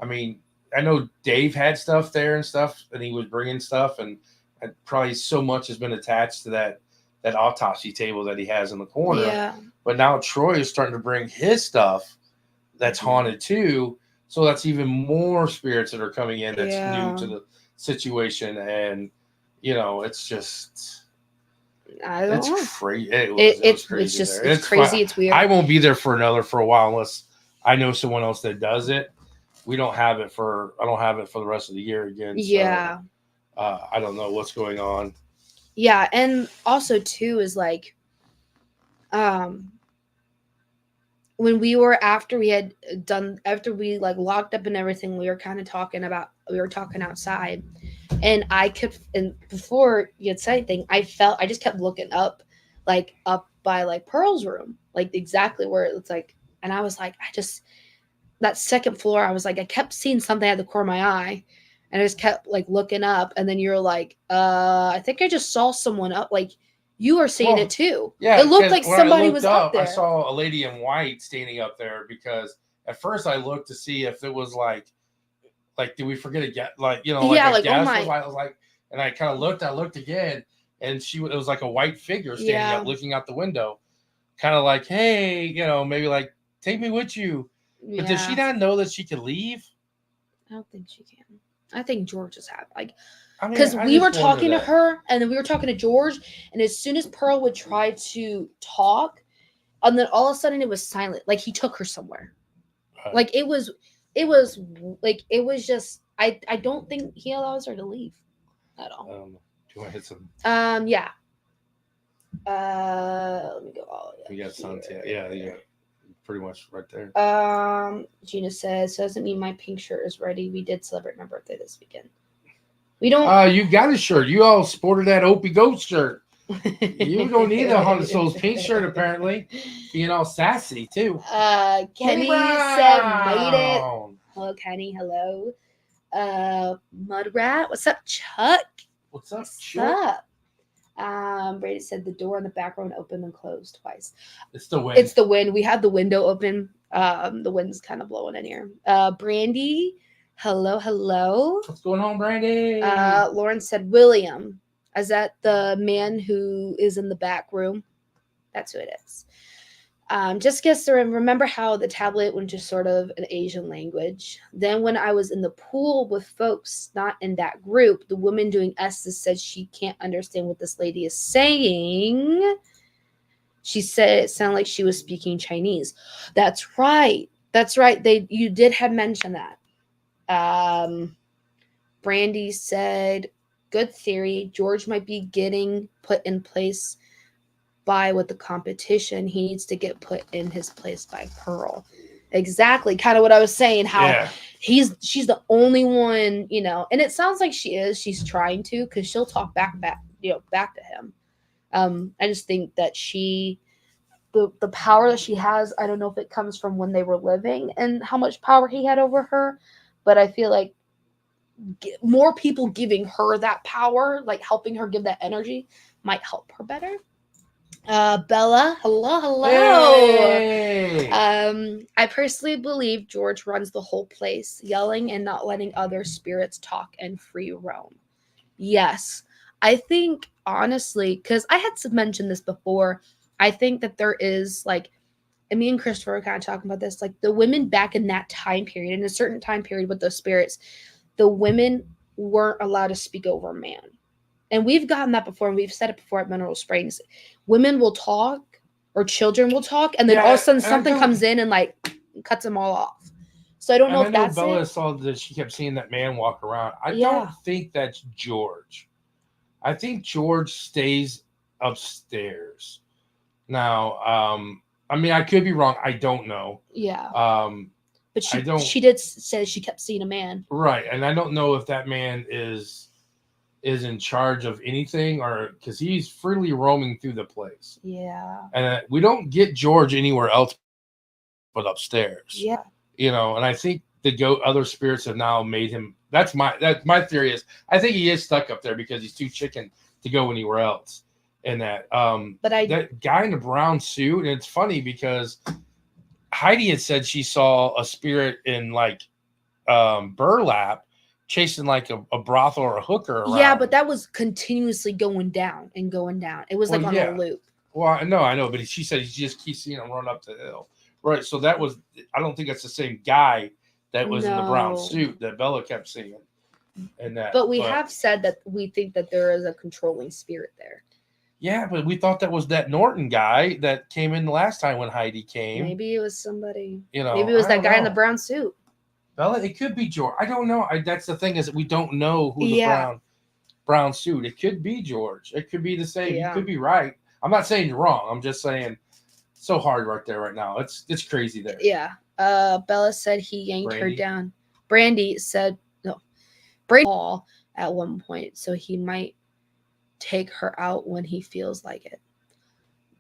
I mean, I know Dave had stuff there and stuff, and he was bringing stuff, and probably so much has been attached to that autopsy table that he has in the corner. Yeah. But now Troy is starting to bring his stuff that's haunted too. So that's even more spirits that are coming in that's new to the situation. And, it's just, it's crazy. It's crazy. It's crazy. It's weird. I won't be there for a while unless I know someone else that does it. I don't have it for the rest of the year again. Yeah. So, I don't know what's going on. Yeah. And also too is like, when we were, after we like locked up and everything, we were talking outside, and and before you had said anything, I just kept looking up by like Pearl's room, like exactly where it's like, and I was like, that second floor, I was like, I kept seeing something at the corner of my eye, and I just kept like looking up, and then you're like, I think I just saw someone up, like, you were seeing it too. Yeah, it looked like somebody was up there. I saw a lady in white standing up there, because at first I looked to see if it was like did we forget a guest? Like, a guest was like, and I kind of looked. I looked again, and it was like a white figure standing up, looking out the window, kind of like, hey, maybe like, take me with you. But does she not know that she can leave? I don't think she can. I think George is happy. Like, I mean, because we were talking to her, and then we were talking to George, and as soon as Pearl would try to talk, and then all of a sudden it was silent. Like, he took her somewhere. Right. Like, it was just, I don't think he allows her to leave at all. Do you want to hit some? Yeah. Let me go all the way You up got Santiago. here. Yeah, you got pretty much right there. Gina says, so doesn't mean my pink shirt is ready. We did celebrate my birthday this weekend. We don't. You got a shirt. You all sported that Opie Goat shirt. You don't need a Han Solo's pink shirt, apparently. Being all sassy, too. Kenny said, made it. Hello, Kenny. Hello. Mudrat. What's up, Chuck? What's up, What's Chuck? up? Brady said the door in the back room opened and closed twice. It's the wind. It's the wind. We had the window open. The wind's kind of blowing in here. Brandy. Hello, hello. What's going on, Brandy? Lauren said, William. Is that the man who is in the back room? That's who it is. Jessica, remember how the tablet was just sort of an Asian language? Then when I was in the pool with folks not in that group, the woman doing S's said she can't understand what this lady is saying. She said it sounded like she was speaking Chinese. That's right. That's right. You did have mentioned that. Brandy said, good theory. George might be getting put in place by with the competition. He needs to get put in his place by Pearl. Exactly. Kind of what I was saying, how she's the only one, and it sounds like she's trying to, because she'll talk back to him. I just think that the power that she has, I don't know if it comes from when they were living and how much power he had over her, but I feel like more people giving her that power, like helping her give that energy, might help her better. Bella, hello. Hey. I personally believe George runs the whole place, yelling and not letting other spirits talk and free roam. Yes, I think honestly, because I had mentioned this before, I think that there is and me and Christopher were kind of talking about this, like the women back in that time period, in a certain time period with those spirits, the women weren't allowed to speak over a man. And we've gotten that before, and we've said it before at Mineral Springs. Women will talk, or children will talk, and then all of a sudden something comes in and cuts them all off. So I don't know if that's Bella it. saw that she kept seeing that man walk around. I don't think that's George. I think George stays upstairs. Now, I could be wrong. I don't know. Yeah. But she did say she kept seeing a man. Right, and I don't know if that man is in charge of anything, or because he's freely roaming through the place. Yeah. And we don't get George anywhere else but upstairs. Yeah. And I think other spirits have now made him. That's my theory is I think he is stuck up there because he's too chicken to go anywhere else. And that that guy in the brown suit, and it's funny because Heidi had said she saw a spirit in burlap chasing a brothel or a hooker around. Yeah, but that was continuously going down and going down. It was on a loop. Well, I know, but she said she just keeps seeing him run up the hill. Right, so that was, I don't think that's the same guy that was in the brown suit that Bella kept seeing. But we have said that we think that there is a controlling spirit there. Yeah, but we thought that was that Norton guy that came in the last time when Heidi came. Maybe it was somebody. Maybe it was that guy in the brown suit. Bella, it could be George. I don't know. That's the thing, is that we don't know who the brown suit. It could be George. It could be the same. You could be right. I'm not saying you're wrong. I'm just saying so hard right there right now. It's crazy there. Yeah. Bella said he yanked her down. Brandy said no. Brandy Paul at one point, so he might take her out when he feels like it.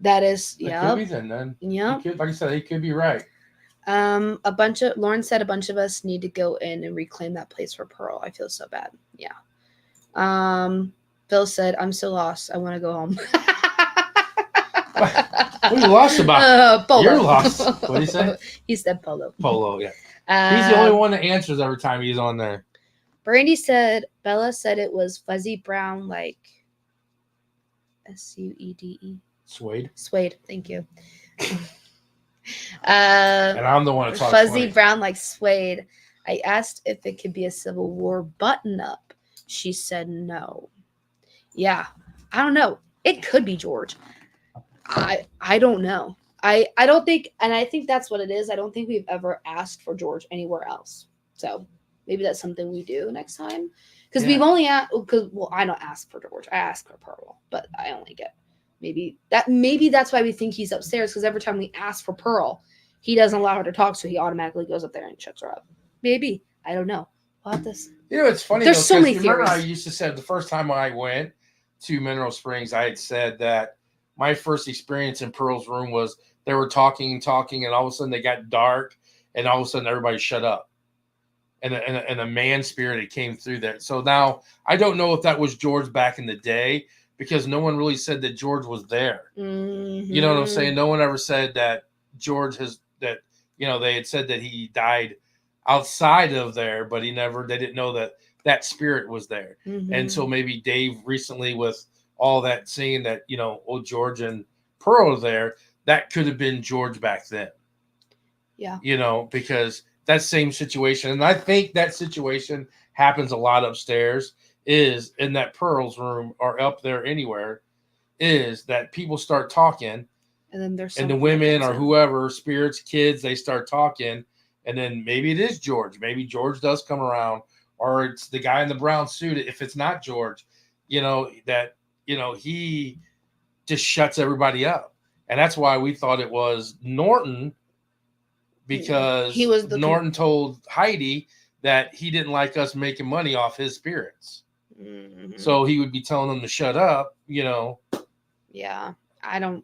That is, Could be then. Yeah. Like I said, he could be right. Lauren said a bunch of us need to go in and reclaim that place for Pearl. I feel so bad. Yeah. Phil said, I'm so lost. I want to go home. What are you lost about? Polo. You're lost. What did he say? He said Polo. Polo, yeah. He's the only one that answers every time he's on there. Brandy said, Bella said it was fuzzy brown, like Suede. Suede, thank you. And I'm the one that talks fuzzy 20. Brown like suede. I asked if it could be a Civil War button-up. She said no. Yeah, I don't know. It could be George. I don't know. I don't think, and I think that's what it is. I don't think we've ever asked for George anywhere else. So maybe that's something we do next time. Because we've only asked, I don't ask for George. I ask for Pearl, but I only get maybe that's why we think he's upstairs, because every time we ask for Pearl, he doesn't allow her to talk, so he automatically goes up there and shuts her up. Maybe. I don't know. We'll have this. It's funny. There's though, so many remember theories. I used to say the first time I went to Mineral Springs, I had said that my first experience in Pearl's room was they were talking, and all of a sudden they got dark, and all of a sudden everybody shut up, and a man spirit that came through there. So now I don't know if that was George back in the day, because no one really said that George was there. Mm-hmm. You know what I'm saying? No one ever said that George they had said that he died outside of there, but they didn't know that spirit was there. Mm-hmm. And so maybe Dave recently, with all that, seeing that, George and Pearl are there, that could have been George back then. Yeah. Because that same situation, and I think that situation happens a lot upstairs, is in that Pearl's room or up there anywhere, is that people start talking, and then there's the women or whoever, spirits, kids, they start talking, and then maybe it is George. Maybe George does come around, or it's the guy in the brown suit. If it's not George, he just shuts everybody up. And that's why we thought it was Norton, because Norton told Heidi that he didn't like us making money off his spirits. Mm-hmm. So he would be telling them to shut up, Yeah. I don't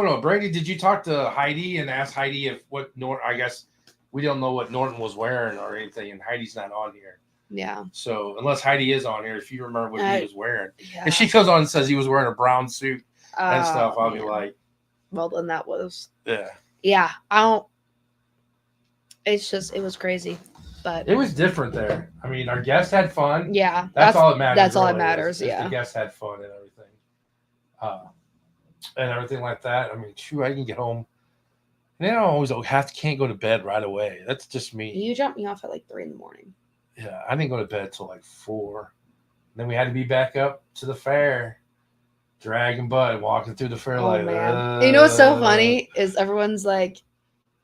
know. Brady, did you talk to Heidi and ask Heidi I guess we don't know what Norton was wearing or anything, and Heidi's not on here. Yeah. So unless Heidi is on here, if you remember what he was wearing. Yeah. If she goes on and says he was wearing a brown suit and stuff, I'll be like, well, then that was. Yeah. Yeah. It was crazy. But it was different there. I mean, our guests had fun. Yeah. That's all that matters. That's all that matters. Yeah. The guests had fun and everything. And everything like that. I mean, I can get home. And I always can't go to bed right away. That's just me. You dropped me off at like 3 a.m. Yeah, I didn't go to bed till like 4. Then we had to be back up to the fair, dragging butt, walking through the fair man. You know what's so funny is everyone's like,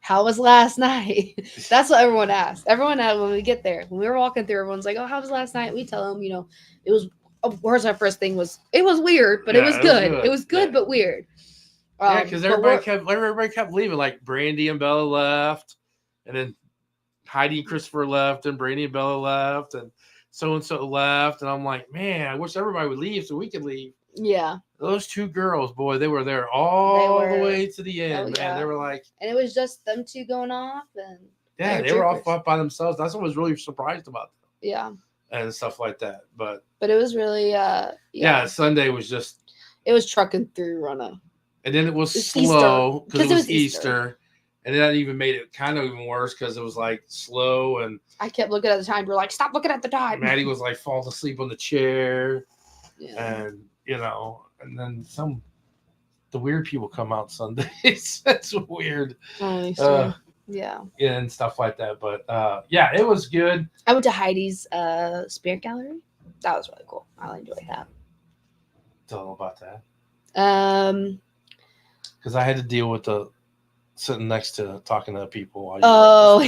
"How was last night?" That's what everyone asks. Everyone when we get there, when we were walking through, everyone's like, "Oh, how was last night?" We tell them, it was. Of course, our first thing was it was weird, but it was good. It was good, but weird. Because everybody kept leaving. Like Brandy and Bella left, and then Heidi and Christopher left, and Brandy and Bella left, and so left. And I'm like, man, I wish everybody would leave so we could leave. Yeah. Those 2 girls, boy, they were there all the way to the end, man. They were like, and it was just them 2 going off, and they were off by themselves. That's what I was really surprised about them. Yeah. And stuff like that, but it was really Sunday was just, it was trucking through Rona, and then it was slow because it was Easter. And that even made it kind of even worse because it was like slow, and I kept looking at the time. We're like, stop looking at the time. Maddie was like falling asleep on the chair, and and then the weird people come out Sundays. That's weird. Yeah, and stuff like that. But it was good. I went to Heidi's spirit gallery. That was really cool. I enjoyed that. Tell them about that. Because I had to deal with the sitting next to talking to people. While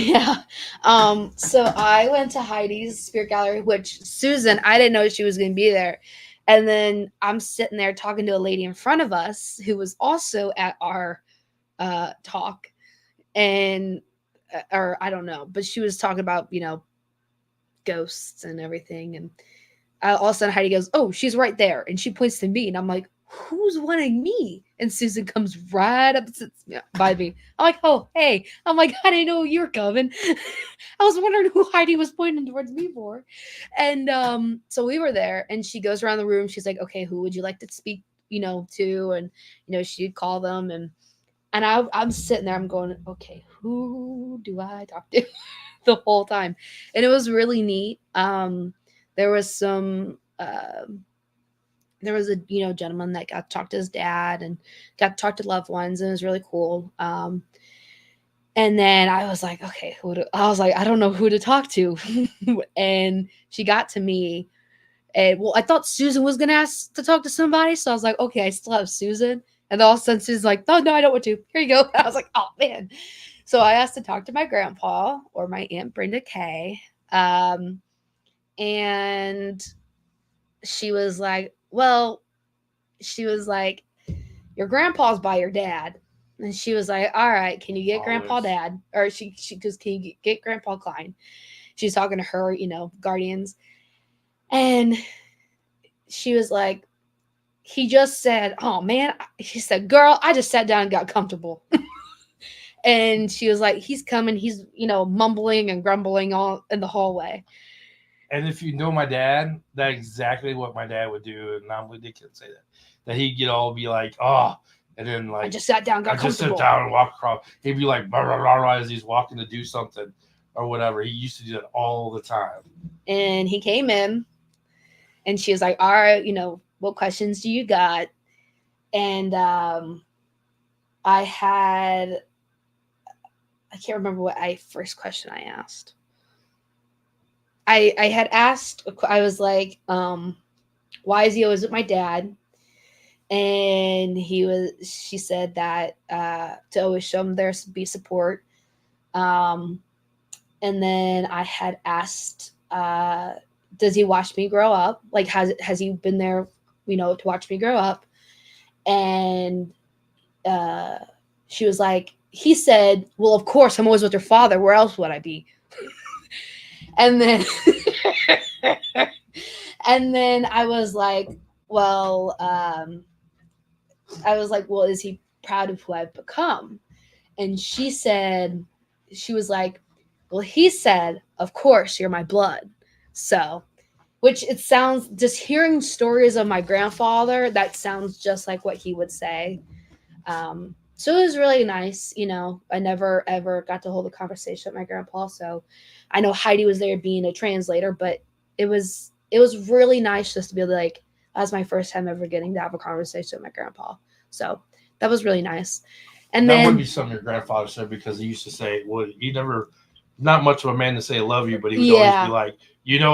So I went to Heidi's spirit gallery, which Susan, I didn't know she was going to be there. And then I'm sitting there talking to a lady in front of us who was also at our talk. And, or I don't know, but she was talking about, ghosts and everything. And all of a sudden Heidi goes, "Oh, she's right there." And she points to me. And I'm like, "Who's wanting me?" And Susan comes right up by me. I'm like, "Oh, hey." I'm like, "I didn't know you were coming." I was wondering who Heidi was pointing towards me for. And so we were there, and she goes around the room. She's like, "Okay, who would you like to speak, to?" And, she'd call them. And I'm sitting there, I'm going, "Okay, who do I talk to?" the whole time. And it was really neat. There was some... there was a gentleman that got to talk to his dad and got to talk to loved ones, and it was really cool. And then I was like, okay, I don't know who to talk to. And she got to me, and I thought Susan was gonna ask to talk to somebody, so I was like, okay, I still have Susan. And then all of a sudden Susan's like, "Oh no, I don't want to. Here you go." And I was like, "Oh man." So I asked to talk to my grandpa, or my Aunt Brenda Kay. And she was like, your grandpa's by your dad. And she was like, all right, can you get Grandpa Always. Dad? Or she goes, can you get Grandpa Klein? She's talking to her, guardians. And she was like, he just said, oh man, she said, girl, I just sat down and got comfortable. And she was like, he's coming. He's, mumbling and grumbling all in the hallway. And if you know my dad, that's exactly what my dad would do. And I'm ridiculous to say that. That he'd get all be like, oh, and then like, I just sat down, got I just comfortable. sit down and walk across. He'd be like, blah, blah, blah, blah, as he's walking to do something or whatever. He used to do that all the time. And he came in and she was like, all right, what questions do you got? And I can't remember what first question I asked. I had asked, I was like, why is he always with my dad? And she said that to always show him there be support. And then I had asked, does he watch me grow up? Like, has he been there, to watch me grow up? And she was like, he said, well, of course, I'm always with your father. Where else would I be? And then I was like, well, is he proud of who I've become? And she was like, well, he said, of course, you're my blood. So, which it sounds, just hearing stories of my grandfather, that sounds just like what he would say. So it was really nice. I never ever got to hold a conversation with my grandpa. So I know Heidi was there being a translator, but it was really nice just to be like, that was my first time ever getting to have a conversation with my grandpa. So that was really nice. And that then would be something your grandfather said, because he used to say, well, you never, not much of a man to say I love you, but he would always be like, I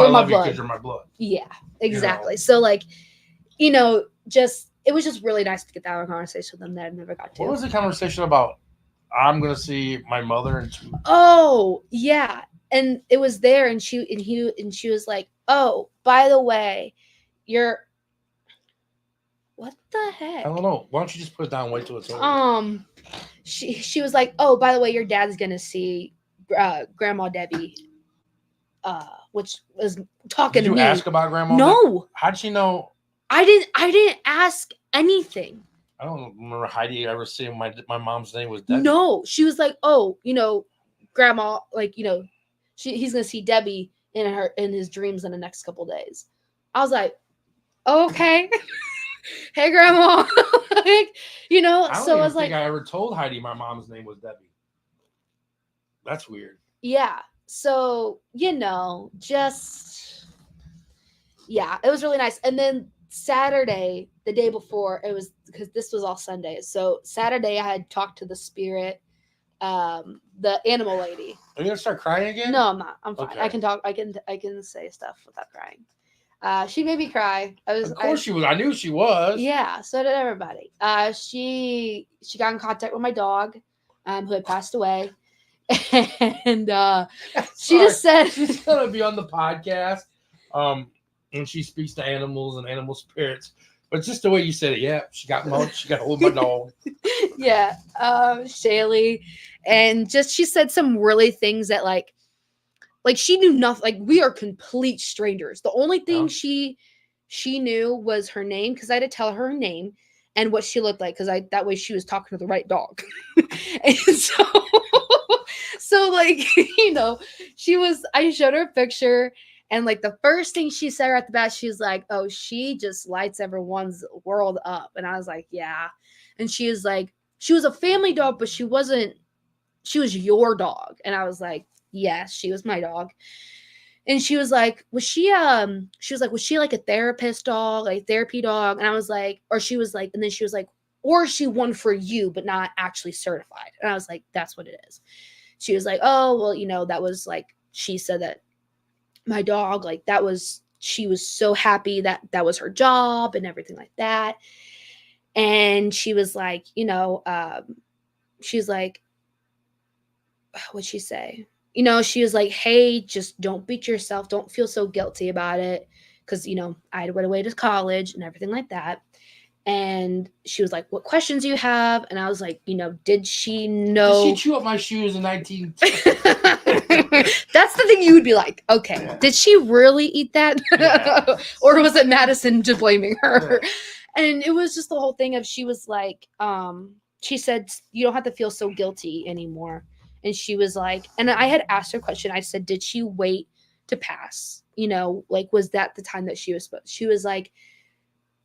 love you because you're my blood. Yeah, exactly. So like, it was just really nice to get that conversation with them that I never got to. What was the conversation about? I'm gonna see my mother and two. Oh yeah, and it was there, and she was like, oh, by the way, what the heck? I don't know. Why don't you just put it down and wait till it's over? She was like, oh, by the way, your dad's gonna see Grandma Debbie, which was talking to me. Did you ask about Grandma? No. How'd she know? I didn't ask anything. I don't remember Heidi ever seeing my mom's name was Debbie. No, she was like, oh, Grandma, like, he's gonna see Debbie in his dreams in the next couple days. I was like, oh, okay. Hey, Grandma. Like, I was like, I ever told Heidi my mom's name was Debbie. That's weird. Yeah. So, just, yeah, it was really nice. And then Saturday, the day before, it was, because this was all Sunday. So Saturday, I had talked to the spirit, the animal lady. Are you gonna start crying again? No, I'm not. I'm fine. Okay. I can talk. I can say stuff without crying. She made me cry. Of course she was. I knew she was. Yeah, so did everybody. She got in contact with my dog, who had passed away, and she just said she's gonna be on the podcast. And she speaks to animals and animal spirits. But just the way you said it, yeah, she got hold of my dog. Yeah, Shaylee, and just she said some really things that like she knew nothing. Like, we are complete strangers. The only thing she knew was her name, because I had to tell her name and what she looked like, because that way she was talking to the right dog. And so like, I showed her a picture. And like the first thing she said right at the bat, she's like, oh, she just lights everyone's world up. And I was like, yeah. And she was like, she was a family dog, but she was your dog. And I was like, yes, she was my dog. And she was like, was she like a therapist dog, like therapy dog? And I was like, or she was like, and then she was like, or is she one for you, but not actually certified? And I was like, that's what it is. She was like, oh, well, that was like, she said that my dog, like she was so happy that was her job and everything like that. And she was like, she's like, what'd she say? She was like, hey, just don't beat yourself. Don't feel so guilty about it. Cause, I went away to college and everything like that. And she was like, "What questions do you have?" And I was like, did she know? Did she chew up my shoes in 19? That's the thing you would be like, okay, did she really eat that? Yeah. Or was it Madison just blaming her? Yeah. And it was just the whole thing of, she was like, she said, "You don't have to feel so guilty anymore." And she was like, and I had asked her a question. I said, "Did she wait to pass? Like, was that the time that she was supposed?" She was like,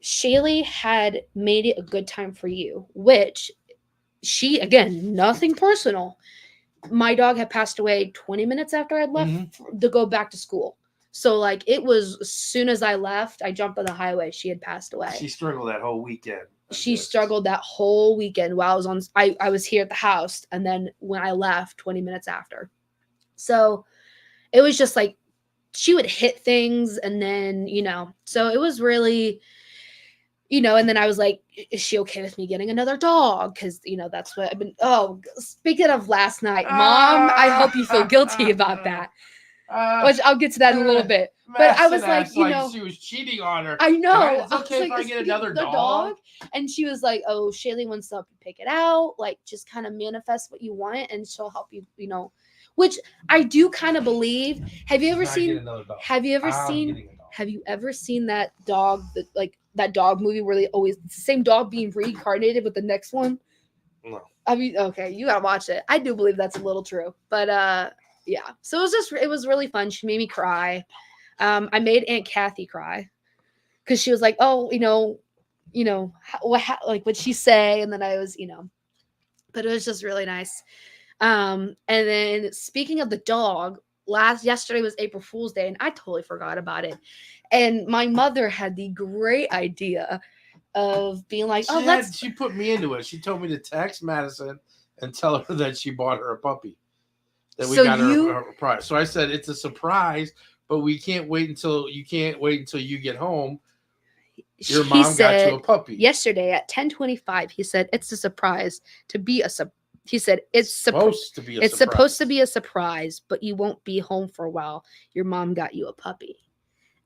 "Shaylee had made it a good time for you," which again, nothing personal. My dog had passed away 20 minutes after I'd left to go back to school. So, like, it was as soon as I left, I jumped on the highway, she had passed away. She struggled that whole weekend. She struggled that whole weekend while I was here at the house. And then when I left 20 minutes after. So it was just like, she would hit things. And then, so it was really, and then I was like, "Is she okay with me getting another dog?" Because, that's what I've been. Oh, speaking of last night, Mom, I hope you feel guilty about that. Which I'll get to that in a little bit. But I was like, she was cheating on her. I know. It's okay if I get another the dog. And she was like, "Oh, Shaylee wants to help you pick it out. Like, just kind of manifest what you want, and she'll help you, which I do kind of believe. Have you ever seen that dog, that dog movie where it's the same dog being reincarnated with the next one? No. I mean, okay, you gotta watch it. I do believe that's a little true. But yeah. So it was really fun. She made me cry. I made Aunt Kathy cry because she was like, "Oh, what'd she say?" And then I was, but it was just really nice. And then, speaking of the dog, yesterday was April Fool's Day, and I totally forgot about it. And my mother had the great idea of being like, she put me into it. She told me to text Madison and tell her that she bought her a puppy. That we got her a prize. So I said, "It's a surprise, but you can't wait until you get home. Your mom got you a puppy." Yesterday at 10:25, he said, "It's a surprise to be a surprise." He said, "It's supposed to be a surprise, but you won't be home for a while. Your mom got you a puppy."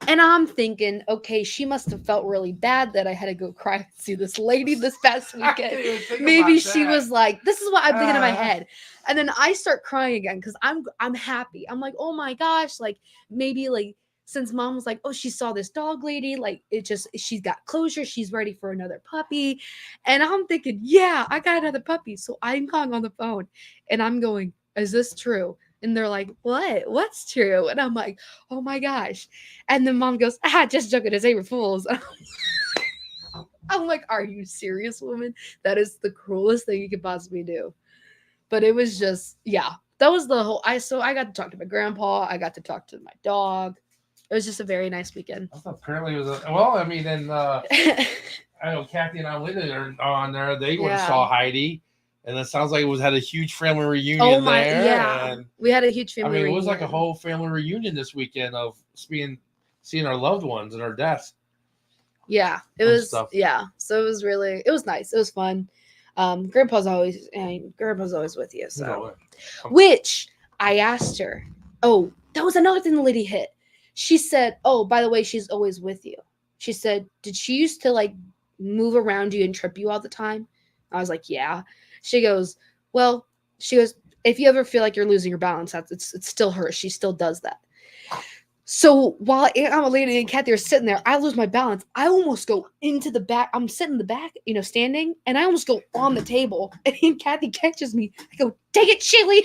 And I'm thinking, okay, she must have felt really bad that I had to go cry and see this lady this past weekend. Maybe she was like, this is what I'm thinking in my head. And then I start crying again because I'm happy. I'm like, oh my gosh, like, maybe, like, since Mom was like, "Oh, she saw this dog lady, like, she's got closure, she's ready for another puppy." And I'm thinking, yeah, I got another puppy. So I'm calling on the phone and I'm going, "Is this true?" And they're like, "What? What's true?" And I'm like, "Oh my gosh." And then Mom goes, "Just joking, it's April Fools." I'm like, "Are you serious, woman? That is the cruelest thing you could possibly do." But it was just, yeah, that was the whole, I got to talk to my grandpa. I got to talk to my dog. It was just a very nice weekend. Apparently it was I know Kathy and I were on there. They went and saw Heidi. And it sounds like it had a huge family reunion there. Yeah. And, we had a huge family reunion. It was like a whole family reunion this weekend of seeing our loved ones and our deaths. Yeah, it was stuff. Yeah. So it was nice. It was fun. Grandpa's always with you. So, which I asked her, oh, that was another thing the lady hit. She said, "Oh, by the way, she's always with you." She said, "Did she used to, like, move around you and trip you all the time?" I was like, "Yeah." She goes, "If you ever feel like you're losing your balance, it's still her. She still does that." So while I'm a lady and Kathy are sitting there, I lose my balance. I almost go into the back. I'm sitting in the back, standing, and I almost go on the table. And Kathy catches me. I go, "Take it, Shaylee."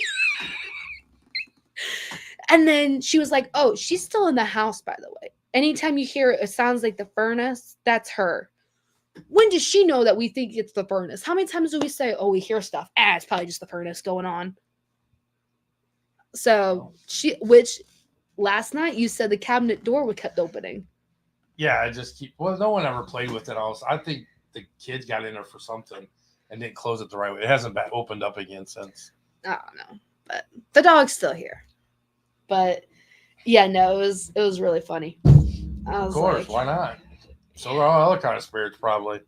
And then she was like, "Oh, she's still in the house, by the way. Anytime you hear it sounds like the furnace, that's her." When does she know that we think it's the furnace? How many times do we say, "Oh, we hear stuff"? It's probably just the furnace going on. So which last night you said the cabinet door kept opening. Yeah, no one ever played with it. I think the kids got in there for something and didn't close it the right way. It hasn't been opened up again since. I don't know, but the dog's still here. But yeah, no, it was really funny. Of course, why not? So are all other kind of spirits, probably.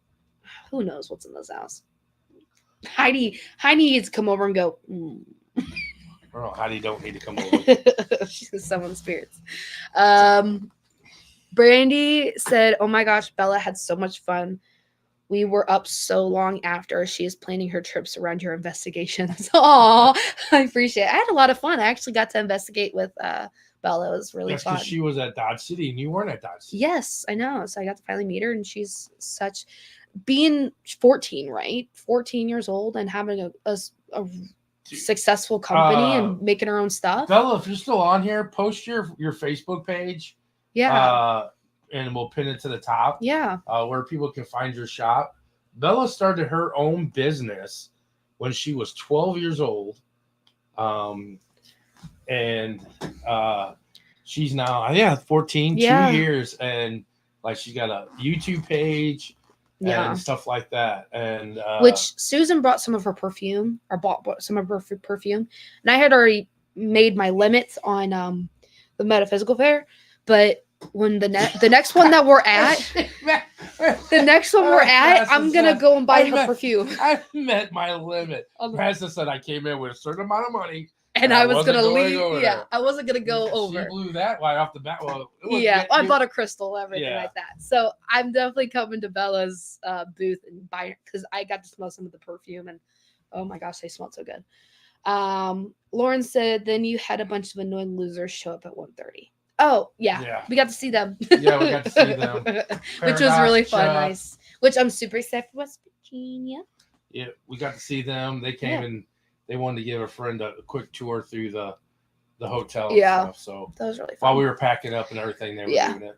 Who knows what's in this house? Heidi needs to come over and go. No, Heidi don't need to come over. She's gonna summon spirits. Brandy said, "Oh my gosh, Bella had so much fun We were up so long after. She is planning her trips around your investigations. Aw, I appreciate it. I had a lot of fun. I actually got to investigate with Bella. It was really That's fun. because she was at Dodge City and you weren't at Dodge City. Yes, I know. So I got to finally meet her, and she's such being 14, right? 14 years old and having a successful company and making her own stuff. Bella, if you're still on here, post your Facebook page. Yeah. And we'll pin it to the top. Yeah. Where people can find your shop. Bella started her own business when she was 12 years old. And she's now 14, 2 years, and like she's got a YouTube page and stuff like that. And which Susan brought some of her perfume, or bought some of her perfume, and I had already made my limits on the metaphysical fair, but when the next one that we're at, I'm gonna go and buy her perfume. I met my limit. Madison said I came in with a certain amount of money. And I was gonna leave. Yeah, I wasn't gonna go over. She blew that right off the bat. Well, I bought a crystal, everything like that. So I'm definitely coming to Bella's booth and buy, because I got to smell some of the perfume, and oh my gosh, they smelled so good. Lauren said, then you had a bunch of annoying losers show up at 1:30. Oh yeah, we got to see them. Yeah, we got to see them, which was really fun. Nice. Which I'm super excited for West Virginia. Yeah, we got to see them. They came and they wanted to give a friend a quick tour through the hotel and stuff. So that was really fun. While we were packing up and everything, they were doing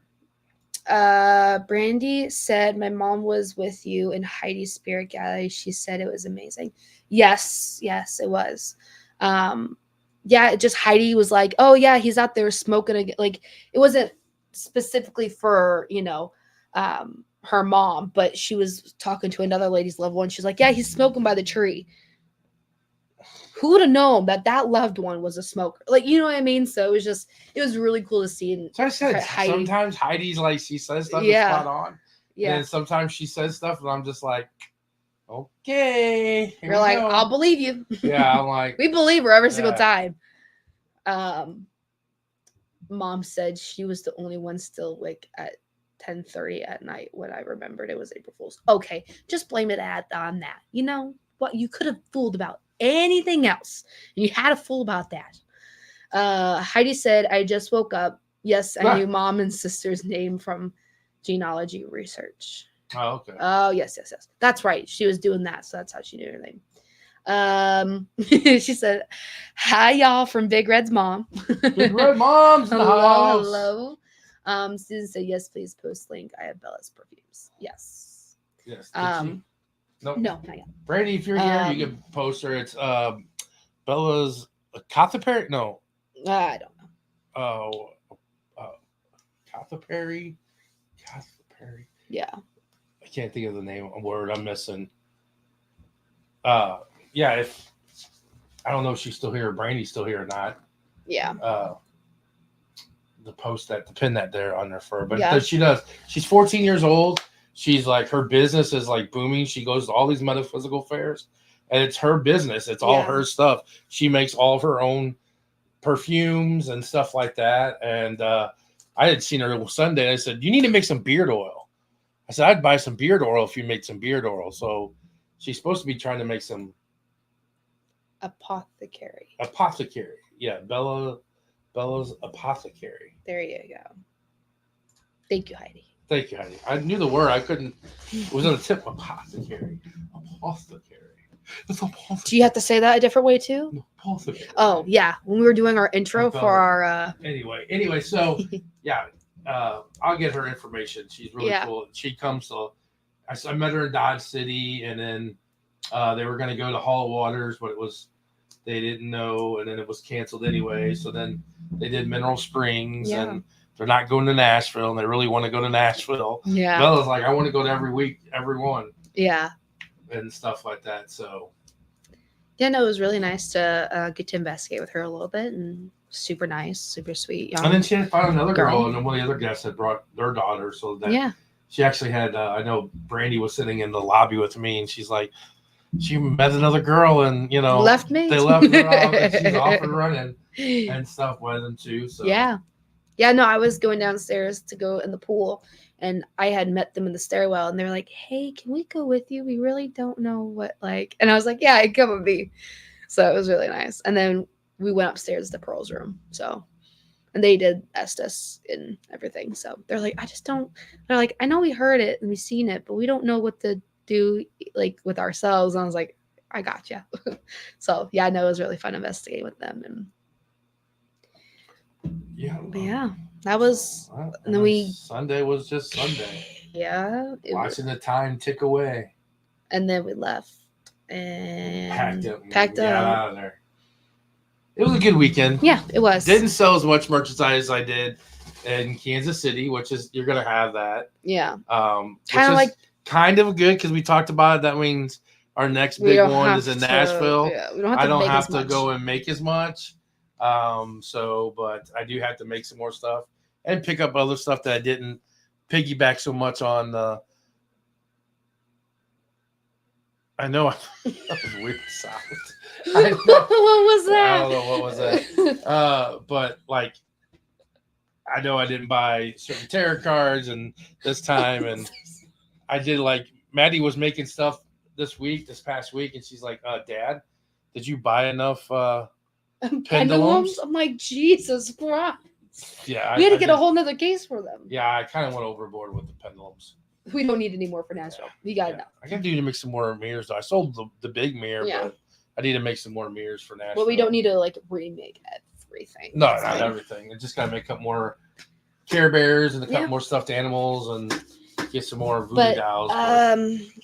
it. Brandy said, my mom was with you in Heidi's spirit gallery. She said it was amazing. Yes, it was. Just Heidi was like, oh yeah, he's out there smoking again. Like, it wasn't specifically for, her mom, but she was talking to another lady's loved one. She's like, yeah, he's smoking by the tree. Who would have known that loved one was a smoker? Like, you know what I mean? So it was really cool to see. And so I said, sometimes Heidi's like, she says stuff that's spot on. Yeah. And sometimes she says stuff and I'm just like, okay. You're like, I'll believe you. Yeah, I'm like, we believe her every single time. Mom said she was the only one still awake at 10:30 at night when I remembered it was April Fool's. Okay, just blame it on that. You know what? You could have fooled about anything else, and you had a fool about that. Heidi said, I just woke up. Yes, I knew mom and sister's name from genealogy research. Oh, okay. Oh, yes. That's right. She was doing that, so that's how she knew her name. She said, hi, y'all, from Big Red's mom. Big Red Mom's in the house. Hello. Susan said, yes, please post link. I have Bella's perfumes. Yes. Yes. Nope. No, not yet. Brady, if you're here, you can post her. It's Bella's Cothaperi. No. I don't know. Oh, Cothaperi. Yeah. I can't think of the name. A word I'm missing. If I don't know if she's still here or Brandy's still here or not. Yeah. To pin that there on her fur, but she does. She's 14 years old. She's like, her business is like booming. She goes to all these metaphysical fairs, and it's her business. It's all her stuff. She makes all of her own perfumes and stuff like that. And I had seen her Sunday, and I said, you need to make some beard oil. I said, I'd buy some beard oil if you make some beard oil. So she's supposed to be trying to make some apothecary. Yeah, Bella's apothecary. There you go. Thank you, Heidi. I knew the word. I couldn't. It was on the tip. Apothecary. It's apothecary. Do you have to say that a different way too? Apothecary. Oh yeah, when we were doing our intro for our. Anyway. So yeah, I'll get her information. She's really cool. She comes to. I met her in Dodge City, and then they were going to go to Hall of Waters, but they didn't know, and then it was canceled anyway. So then they did Mineral Springs, and they're not going to Nashville, and they really want to go to Nashville. Yeah. Bella's like, I want to go to every one. Yeah. And stuff like that. So. Yeah, no, it was really nice to get to investigate with her a little bit, and super nice, super sweet. And then she had found another girl, and then one of the other guests had brought their daughter. So that she actually had, I know Brandy was sitting in the lobby with me, and she's like, she met another girl, and left me. They left her off, and she's off and running and stuff with them too. So Yeah, no, I was going downstairs to go in the pool, and I had met them in the stairwell, and they were like, "Hey, can we go with you? We really don't know what like." And I was like, "Yeah, come with me." So it was really nice. And then we went upstairs to Pearl's room. So, and they did Estes and everything. So they're like, "I just don't." They're like, "I know we heard it and we've seen it, but we don't know what to do like with ourselves." And I was like, "I gotcha." So yeah, no, it was really fun investigating with them and. Yeah. But yeah, that was. Well, And then Sunday was just Sunday. Yeah. Watching the time tick away. And then we left and Packed up. Packed Got up. out of there. It was a good weekend. Yeah, it was. Didn't sell as much merchandise as I did in Kansas City, which is you're gonna have that. Yeah. Kind of like kind of good because we talked about it. That means our next big one is in Nashville. Yeah, we don't have to I don't make have as to much. go and make as much. But I do have to make some more stuff and pick up other stuff that I didn't piggyback so much on. I know that was weird sound. I know. What was that? I don't know what was that. But like, I know I didn't buy certain tarot cards and this time, and I did like Maddie was making stuff this past week, and she's like, "Dad, did you buy enough pendulums?" I'm like, Jesus Christ. Yeah, We had to get a whole nother case for them. Yeah, I kind of went overboard with the pendulums. We don't need any more for Nashville. We got enough. I got to make some more mirrors though. I sold the big mirror, but I need to make some more mirrors for Nashville. Well, we don't need to like remake everything. No, not everything. I just got to make up more Care Bears and a couple more stuffed animals and get some more voodoo dolls.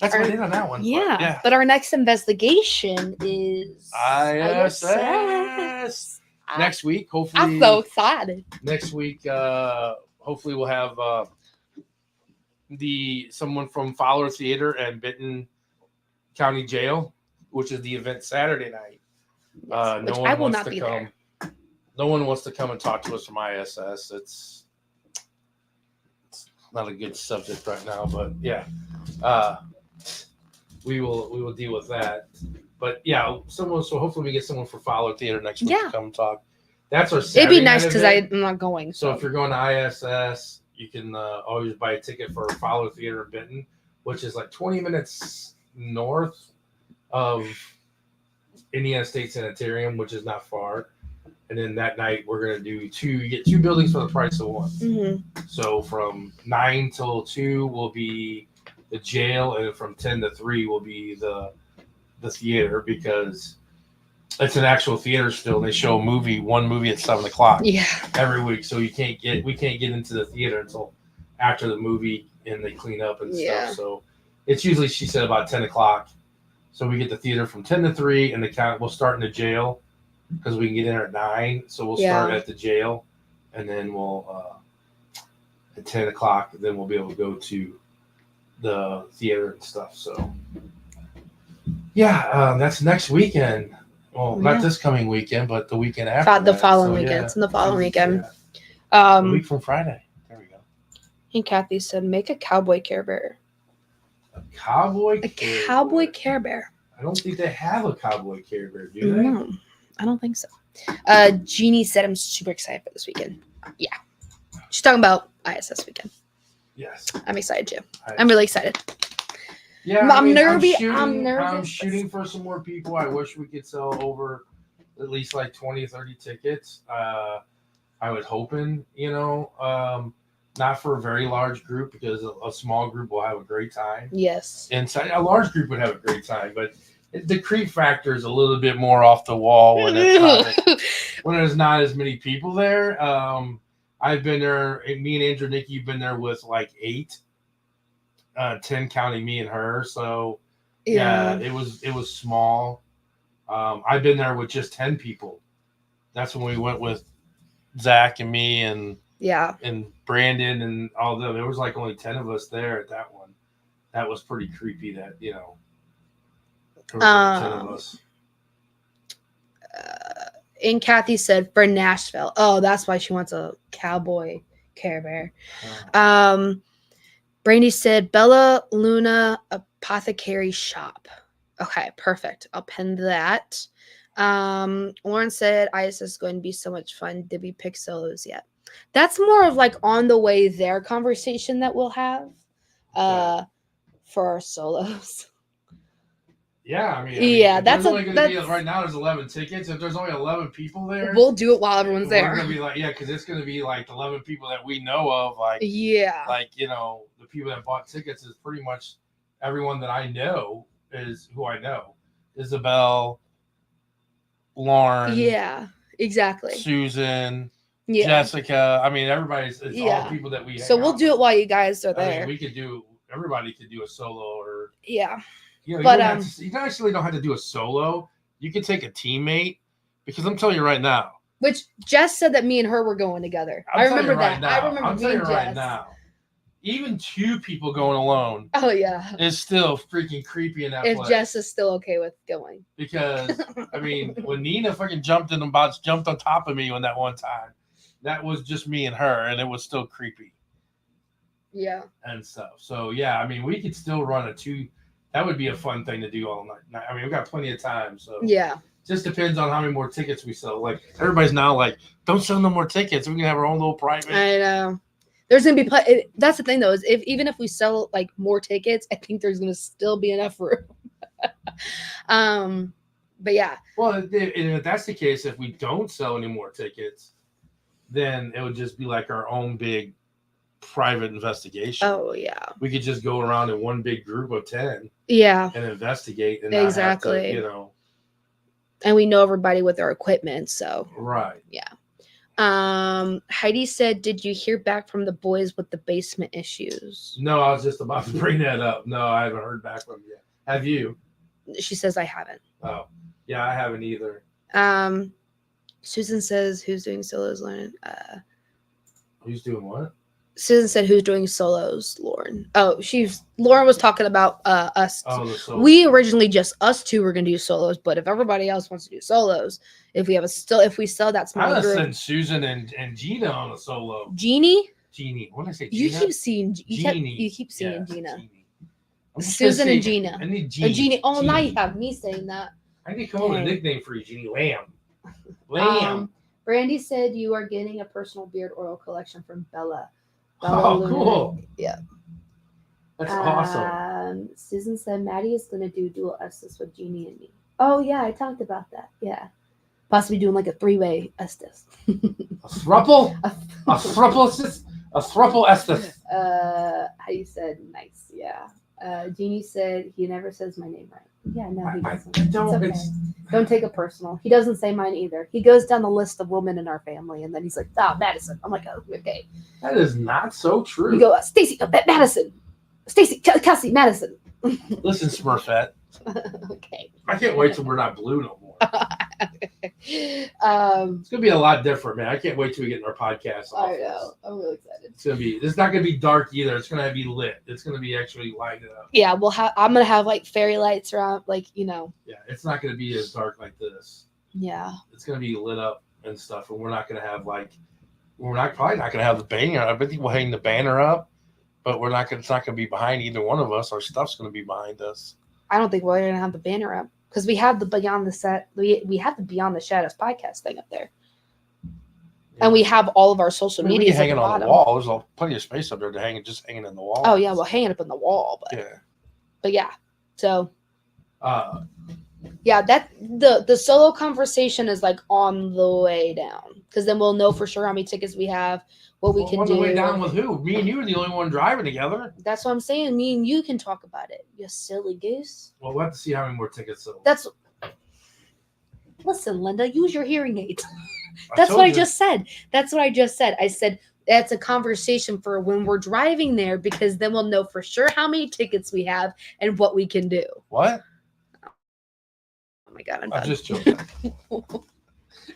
That's what I did on that one. Yeah, but our next investigation is ISS. Next week, hopefully. I'm so excited. Next week, hopefully we'll have someone from Fowler Theater and Benton County Jail, which is the event Saturday night. Which I will not be there. No one wants to come and talk to us from ISS. It's not a good subject right now, but yeah, we will deal with that. But yeah, so hopefully we get someone for Fowler Theater next week to come talk. That's our Saturday. It'd be nice because I'm not going. So if you're going to ISS, you can always buy a ticket for Fowler Theater in Benton, which is like 20 minutes north of Indiana State Sanitarium, which is not far. And then that night we're gonna do you get two buildings for the price of one. Mm-hmm. So from 9 till 2 will be the jail, and from 10 to 3 will be the theater, because it's an actual theater still. They show one movie at 7:00. Yeah. Every week, so we can't get into the theater until after the movie, and they clean up and stuff. So it's usually, she said, about 10:00. So we get the theater from 10 to 3, and we'll start in the jail because we can get in at 9. So we'll start at the jail, and then we'll at 10:00. Then we'll be able to go to the theater and stuff. So yeah, that's next weekend. Well, not this coming weekend, but the weekend after. The following weekend. It's in the following weekend. A week from Friday. There we go. And Kathy said, make a cowboy Care Bear. A cowboy Care Bear. I don't think they have a cowboy Care Bear, do they? No, I don't think so. Jeannie said, I'm super excited for this weekend. Yeah. She's talking about ISS weekend. Yes. I'm excited too. I'm really excited. Yeah, I'm nervous. I'm shooting for some more people. I wish we could sell over at least like 20, 30 tickets. I was hoping, not for a very large group, because a small group will have a great time. Yes. Inside, a large group would have a great time, but the creep factor is a little bit more off the wall when there's not as many people there. I've been there. Me and Andrew Nicky have been there with like 8. 10 counting me and her, so yeah, it was small. I've been there with just 10 people. That's when we went with Zach and me and Brandon and all them. There was like only 10 of us there at that one. That was pretty creepy. That there was like 10 of us. And Kathy said for Nashville. Oh, that's why she wants a cowboy Care Bear. Brandy said, Bella Luna Apothecary Shop. Okay, perfect. I'll pin that. Lauren said, ISS is going to be so much fun. Did we pick solos yet? That's more of like on the way there conversation that we'll have for our solos. Yeah, I mean, Yeah, if that's there's only going to be that's- right now. There's 11 tickets. If there's only 11 people there, We'll do it while everyone's we're there. gonna be like, yeah, because it's gonna be like 11 people that we know of, like Yeah. like the people that bought tickets is pretty much everyone that I know is who I know. Isabel, Lauren, Yeah, exactly. Susan, Yeah. Jessica. I mean, everybody's it's all Yeah. the people that we. So we'll do it while you guys are I there. mean, we could do. Everybody could do a solo, or Yeah. But you actually don't have to do a solo. You can take a teammate, because I'm telling you right now. Which Jess said that me and her were going together. I remember that. I remember I'm telling you right now. Even 2 people going alone. Oh yeah. Is still freaking creepy in that if place. Jess is still okay with going. Because I mean, when Nina fucking jumped on top of me on that one time, that was just me and her, and it was still creepy. Yeah. And stuff. So yeah, I mean, we could still run a 2. That would be a fun thing to do all night. I mean, we've got plenty of time. So yeah. Just depends on how many more tickets we sell. Like everybody's now like, don't sell no more tickets. We can have our own little private. I know. There's gonna be that's the thing though, is even if we sell like more tickets, I think there's gonna still be enough room. But yeah. Well, if that's the case, if we don't sell any more tickets, then it would just be like our own big private investigation. Oh yeah. We could just go around in one big group of 10. Yeah. And investigate. And exactly. Not have to, And we know everybody with their equipment, so. Right. Yeah. Heidi said, "Did you hear back from the boys with the basement issues?" No, I was just about to bring that up. No, I haven't heard back from them yet. Have you? She says I haven't. Oh, yeah, I haven't either. Susan says, "Who's doing solos, Lauren?" Who's doing what? Susan said, "Who's doing solos, Lauren?" Oh, Lauren was talking about us. Oh, the solos. We originally just us 2 were gonna do solos, but if everybody else wants to do solos, if we sell that small I group, sent Susan and Gina on a solo. Jeannie. What did I say? You Gina? keep seeing Jeannie. You keep seeing Yeah, Gina. Jeannie. I'm just Susan gonna and say- Gina. I need Jeannie. Jeannie. Oh, now you Jeannie. have me saying that. I need to come up with a nickname for you, Jeannie. Lamb. Brandy said you are getting a personal beard oil collection from Bella. Oh, Luna. cool. Yeah. That's awesome. Susan said Maddie is going to do dual Estes with Jeannie and me. Oh, yeah, I talked about that. Yeah. Possibly doing like a 3-way Estes. A thruple? A thruple Estes. Heidi said nice. Yeah. Jeannie said he never says my name right. Yeah, no, he doesn't. I don't. It's okay. Don't take it personal. He doesn't say mine either. He goes down the list of women in our family, and then he's like, Madison. I'm like, oh, okay. That is not so true. You go, Stacy, Madison. Stacy, Kelsey, Madison. Listen, Smurfette. Okay. I can't wait till we're not blue no more. It's gonna be a lot different, man. I can't wait till we get in our podcast. I know. I'm really excited. It's not gonna be dark either. It's gonna be lit. It's gonna be actually lighted up. Yeah, I'm gonna have like fairy lights around, like Yeah, it's not gonna be as dark like this. Yeah. It's gonna be lit up and stuff, and we're probably not gonna have the banner. I think we'll hang the banner up, but it's not gonna be behind either one of us. Our stuff's gonna be behind us. I don't think we're gonna have the banner up because we have the Beyond the Shadowz podcast thing up there, and we have all of our social media. We can hang it on the wall. There's plenty of space up there to hang it, just hanging in the wall. Oh yeah, well, hang it up in the wall, but yeah. So, yeah, that the solo conversation is like on the way down because then we'll know for sure how many tickets we have, what we can do. On the way down with who? Me and you are the only one driving together. That's what I'm saying. Me and you can talk about it. You silly goose. Well, we'll have to see how many more tickets sold. Listen, Linda, use your hearing aids. That's what I just said. I said that's a conversation for when we're driving there because then we'll know for sure how many tickets we have and what we can do. What? Oh my God, I'm just joking.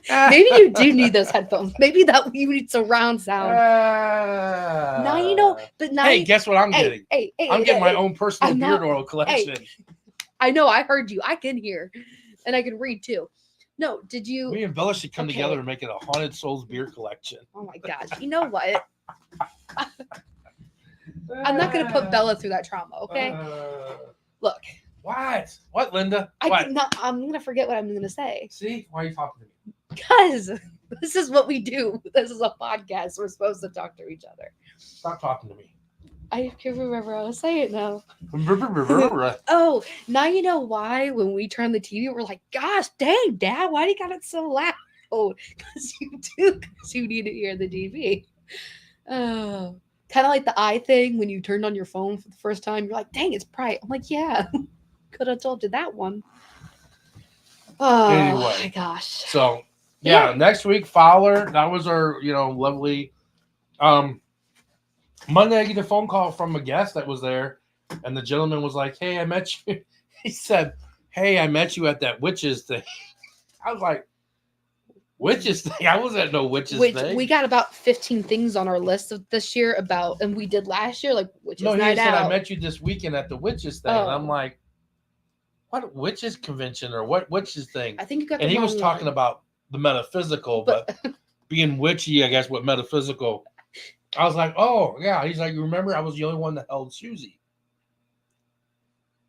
Maybe you do need those headphones. Maybe that you need surround sound. Now you know. But now, hey, guess what I'm getting? I'm getting my own personal beard oil collection. I know. I heard you. I can hear, and I can read too. No, did you? Me and Bella should come together and make it a Haunted Souls beer collection. Oh my God! You know what? I'm not gonna put Bella through that trauma. Okay. Look. What? What, Linda? What? I'm gonna forget what I'm gonna say. See, why are you talking to me? Because This is what we do. This is a podcast. We're supposed to talk to each other. Stop talking to me. I can't remember how to say it now. Oh, now you know why when we turn the TV, we're like, gosh, dang, Dad, why do you got it so loud? Because you do, because you need to hear the TV. Oh, kind of like the eye thing when you turned on your phone for the first time. You're like, dang, it's bright. I'm like, yeah, could have told you that one. Oh, Anyway. my gosh. So, yeah, next week, Fowler. That was our, lovely. Monday, I get a phone call from a guest that was there, and the gentleman was like, "Hey, I met you." He said, "Hey, I met you at that witches thing." I was like, "Witches thing?" I was at no witches thing. We got about 15 things on our list of this year about, and we did last year, like witches night out. No, he said, "I met you this weekend at the witches thing." And I'm like, "What witches convention or what witches thing?" I think you got. And he was talking about the metaphysical, but being witchy, I guess, what metaphysical. I was like, oh, yeah. He's like, you remember I was the only one that held Susie.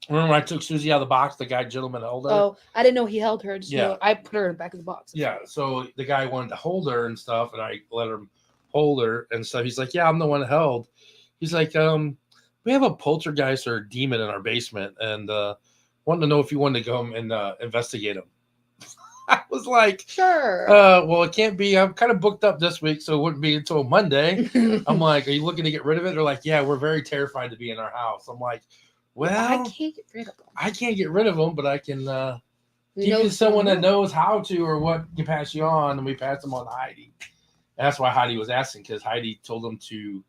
Remember when I took Susie out of the box, the gentleman held her? Oh, I didn't know he held her. I put her in the back of the box. Yeah, so the guy wanted to hold her and stuff, and I let him hold her and stuff. He's like, yeah, I'm the one that held. He's like, we have a poltergeist or a demon in our basement, and wanted to know if you wanted to go and investigate him. I was like, sure. Well, it can't be. I'm kind of booked up this week, so it wouldn't be until Monday. I'm like, are you looking to get rid of it? They're like, yeah, we're very terrified to be in our house. I'm like, well, I can't get rid of them. I can't get rid of them, but I can give you someone that knows how to or what can pass you on, and we pass them on to Heidi. And that's why Heidi was asking, because Heidi told them to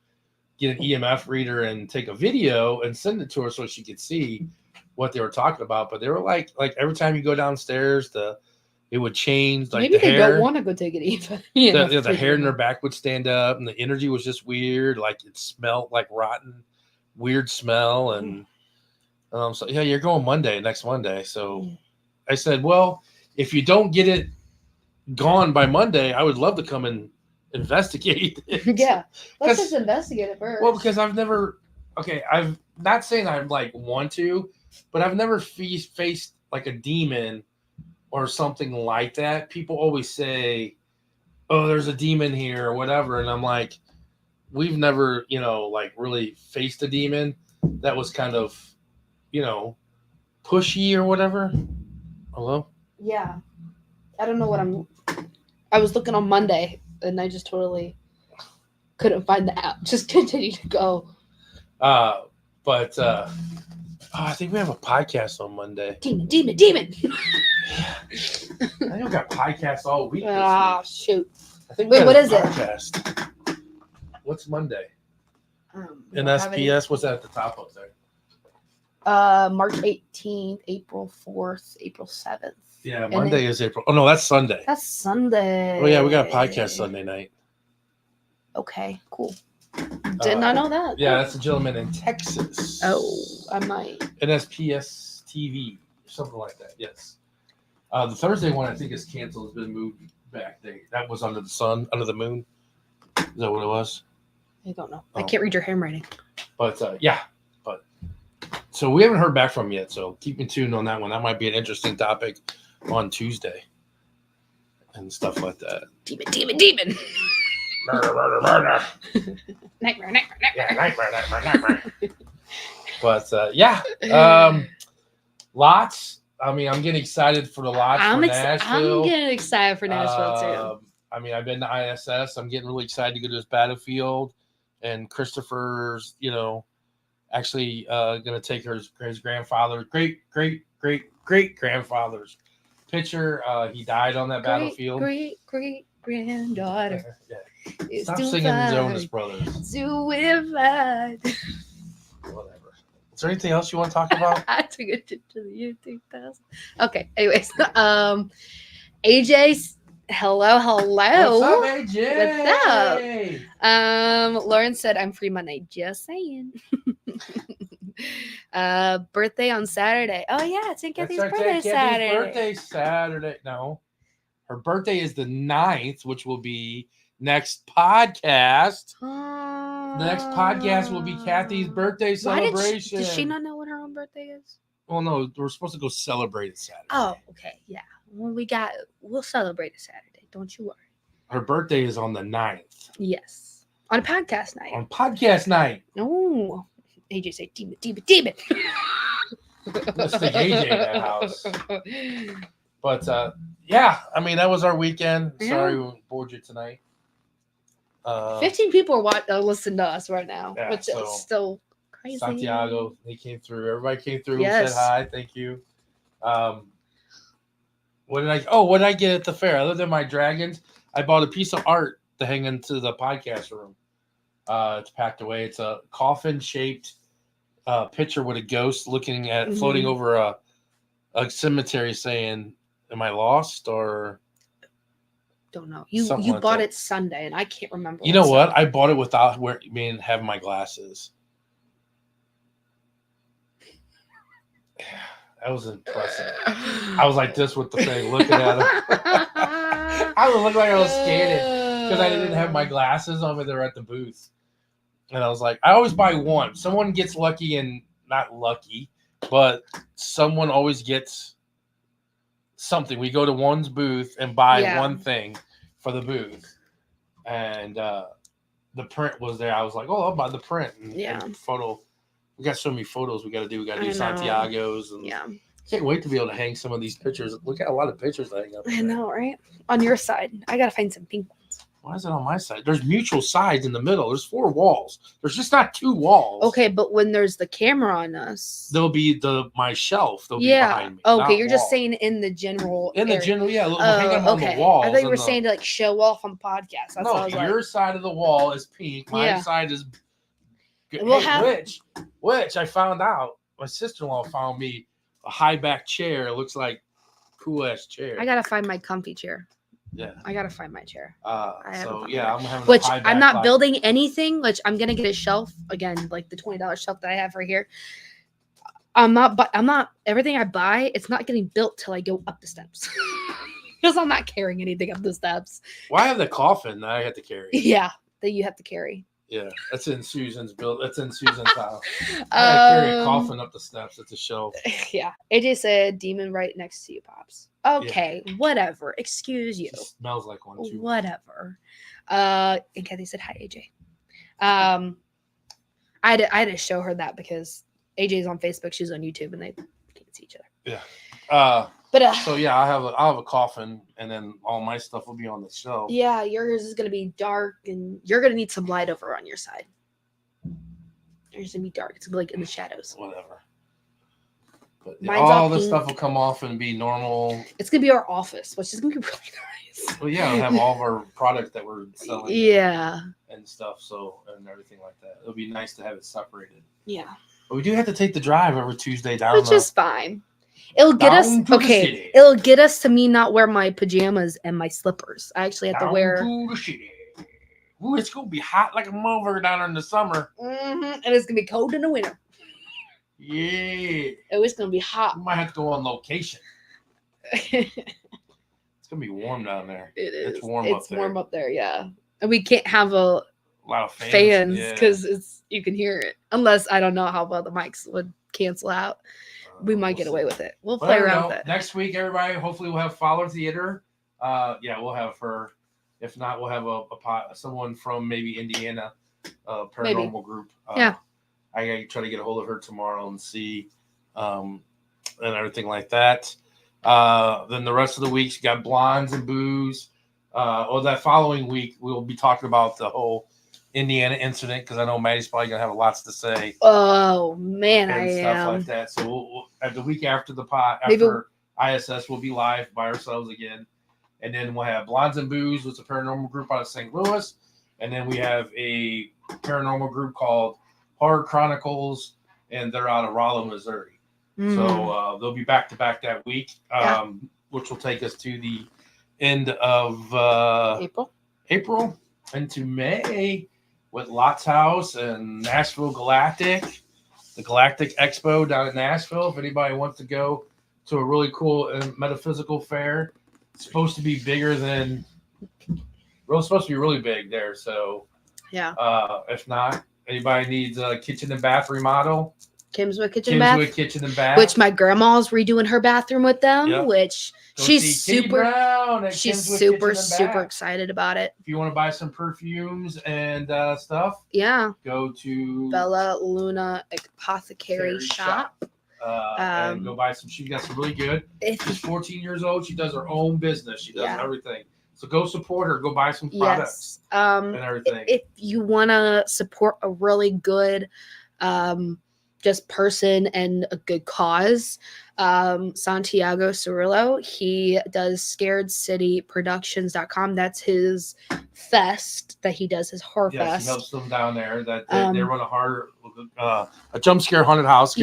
get an EMF reader and take a video and send it to her so she could see what they were talking about. But they were like every time you go downstairs, it would change. Like maybe they don't want to go take it even. The hair in their back would stand up, and the energy was just weird. Like it smelled like rotten, weird smell. And so yeah, you're going next Monday. So I said, well, if you don't get it gone by Monday, I would love to come and investigate it. Yeah, let's just investigate it first. Well, because I've not saying I like want to, but I've never faced like a demon or something like that. People always say, oh, there's a demon here or whatever. And I'm like, we've never, like really faced a demon that was kind of, pushy or whatever. Hello? Yeah. I don't know I was looking on Monday and I just totally couldn't find the app. Just continue to go. I think we have a podcast on Monday. Demon. I think we got podcasts all week. Ah, shoot. I think wait, what is podcast. It? What's Monday? NSPS, what's that at the top up there? March 18th, April 4th, April 7th. Yeah, Monday is April. Oh, no, that's Sunday. That's Sunday. Oh, yeah, we got a podcast Sunday night. Okay, cool. Did not know that. Yeah, that's a gentleman in Texas. Oh, I might. NSPS TV, something like that, yes. The Thursday one, I think, is canceled. It's been moved back. That was Under the Sun, Under the Moon. Is that what it was? I don't know. I can't read your handwriting. But, yeah. So we haven't heard back from him yet, so keep me tuned on that one. That might be an interesting topic on Tuesday and stuff like that. Demon. Murder. Nightmare. Yeah, nightmare. But, lots. I mean, I'm getting excited for the lots for Nashville. I'm getting excited for Nashville, too. I mean, I've been to ISS. I'm getting really excited to go to this battlefield. And Christopher's, actually going to take his grandfather, great-great-great-great-grandfather's picture. He died on that battlefield. Great-great-granddaughter. Yeah. Stop singing Jonas Brothers. Suicide. Whatever. Is there anything else you want to talk about? I took it to the year 2000. Okay. Anyways, AJ's. Hello. What's up, AJ? What's up? Lauren said, I'm free Monday. Just saying. Birthday on Saturday. Oh, yeah. It's Aunt Kathy's birthday Saturday. No. Her birthday is the 9th, which will be next podcast. The next podcast will be Kathy's birthday celebration. Does she not know what her own birthday is? Well, no. We're supposed to go celebrate it Saturday. Oh, okay. Yeah. Well, we'll celebrate it Saturday. Don't you worry. Her birthday is on the 9th. Yes. On a podcast night. On podcast night. Oh. AJ say, demon, demon, demon. Let's take AJ in that house. But, yeah, I mean, that was our weekend. Yeah. Sorry we bored you tonight. 15 people are listening to us right now, Yeah, which so is still crazy. Santiago, he came through. Everybody came through. Yes. Said hi. Thank you. What did I get at the fair? Other than my dragons, I bought a piece of art to hang into the podcast room. It's packed away. It's a coffin-shaped picture with a ghost looking at floating over a cemetery, saying, "Am I lost?" Or don't know. You like bought that. it Sunday, and I can't remember. You know what? I bought it without having my glasses. That was impressive. I was like this with the thing, looking at it. I was looking like I was scanning because I didn't have my glasses on when they were at the booth. And I was like, I always buy one. Someone gets lucky and not lucky, but someone always gets something. We go to one's booth and buy one thing for the booth. And the print was there. I was like, oh, I'll buy the print. And photo. We got so many photos we got to do. We got to do Santiago's. And can't wait to be able to hang some of these pictures. Look at a lot of pictures that hang up. I know, right? On your side. I got to find some pink ones. Why is it on my side? There's mutual sides in the middle. There's 4 walls. There's just not 2 walls. Okay, but when there's the camera on us. There'll be my shelf. They'll be behind me. Okay, you're just saying in the general area. We'll hang them on the walls. I thought you were saying to like show off on the podcast. No, your side of the wall is pink. My side is which I found out. My sister-in-law found me a high back chair. It looks like cool ass chair. I gotta find my comfy chair. Yeah, I gotta find my chair. I'm having which I'm not building anything. Which I'm gonna get a shelf again, like the $20 shelf that I have right here. I'm not everything I buy. It's not getting built till I go up the steps because I'm not carrying anything up the steps. Well, I have the coffin that I have to carry. Yeah, that you have to carry. Yeah, that's in Susan's build. That's in Susan's house. I gotta carry a coffin up the steps. It's a shelf. Yeah, AJ said demon right next to you, Pops. Okay, whatever. Excuse you. It smells like one too. Whatever. And Kathy said hi, AJ. I had to show her that because AJ's on Facebook, she's on YouTube, and they can't see each other. Yeah. So yeah, I'll have a coffin, and then all my stuff will be on the shelf. Yeah, yours is gonna be dark, and you're gonna need some light over on your side. Yours is gonna be dark. It's gonna be like in the shadows. Whatever. But all this stuff will come off and be normal. It's gonna be our office, which is gonna be really nice. Well, yeah, we'll have all of our product that we're selling. Yeah. And stuff, and everything like that. It'll be nice to have it separated. Yeah. But we do have to take the drive every Tuesday down. Which is fine. It'll get us It'll get us to me not wear my pajamas and my slippers. I actually have to wear. To the city. Ooh, it's gonna be hot like a mover down in the summer. And it's gonna be cold in the winter. Yeah. Oh, it's gonna be hot. We might have to go on location. It's gonna be warm down there. It is. It's warm up there. Yeah. And we can't have a lot of fans because you can hear it. Unless I don't know how well the mics would cancel out. We might get away with it. We'll play around with it. Next week, everybody, hopefully we'll have Fowler Theater. We'll have her. If not, we'll have someone from maybe Indiana, paranormal group. I gotta try to get a hold of her tomorrow and see, and everything like that. Then the rest of the week, you got Blondes and Booze. That following week, we'll be talking about the whole Indiana incident because I know Maddie's probably gonna have lots to say. Oh man, and stuff like that. So we'll at the week after the pot after ISS, we'll be live by ourselves again, and then we'll have Blondes and Booze, which is a paranormal group out of St. Louis, and then we have a paranormal group called Horror Chronicles, and they're out of Rolla, Missouri. So they'll be back to back that week, which will take us to the end of April into May. With Lots House and Nashville Galactic, the Galactic Expo down in Nashville. If anybody wants to go to a really cool and metaphysical fair, it's supposed to be bigger than. It's supposed to be really big there. So, if not, anybody needs a kitchen and bath remodel, Kimmswood Kitchen and Bath. Kimmswood Kitchen and Bath. Which my grandma's redoing her bathroom with them. Yep. Which Go she's see Kitty super Brown at she's Kimmswood super Kitchen and Bath. excited about it. If you want to buy some perfumes and stuff, Yeah. go to Bella Luna Apothecary Shop. And go buy some. She got some really good. She's 14 years old. She does her own business. She does everything. So go support her. Go buy some products and everything. If you want to support a really good just person and a good cause, Santiago Cirillo, he does scaredcityproductions.com. That's his fest that he does, his horror fest. He helps them down there. That they run a jump scare haunted house,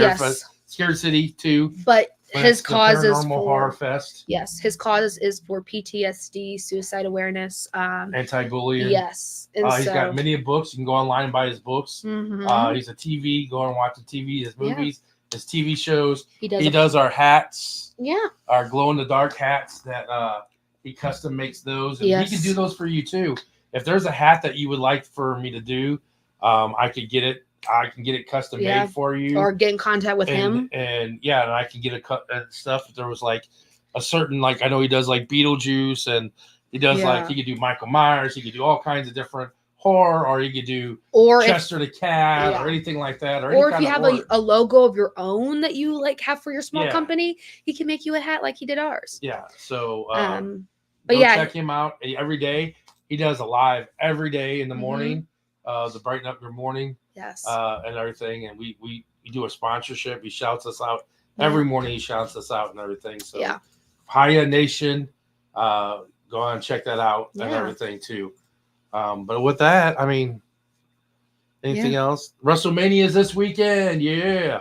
Scared City too. But his cause is for horror fest. Yes, his cause is for PTSD, suicide awareness, anti-bullying. Yes, and he's got many books. You can go online and buy his books. Mm-hmm. He's a TV. Go and watch the TV, his movies, his TV shows. He does our hats. Yeah, our glow in the dark hats that he custom makes those. And he can do those for you too. If there's a hat that you would like for me to do, I could get it. I can get it custom made for you, or get in contact with him. And I can get stuff. If there was like a certain, like I know he does like Beetlejuice, and he does like he could do Michael Myers. He could do all kinds of different horror, or he could do Chester the Cat, or anything like that. Or if you have a logo of your own that you like have for your small company, he can make you a hat like he did ours. Yeah. So, but check him out every day. He does a live every day in the morning. To brighten up your morning, and everything, and we do a sponsorship. He shouts us out every morning. He shouts us out and everything. So, Haya Nation, go on and check that out and everything too. But with that, I mean, anything else? WrestleMania is this weekend. Yeah,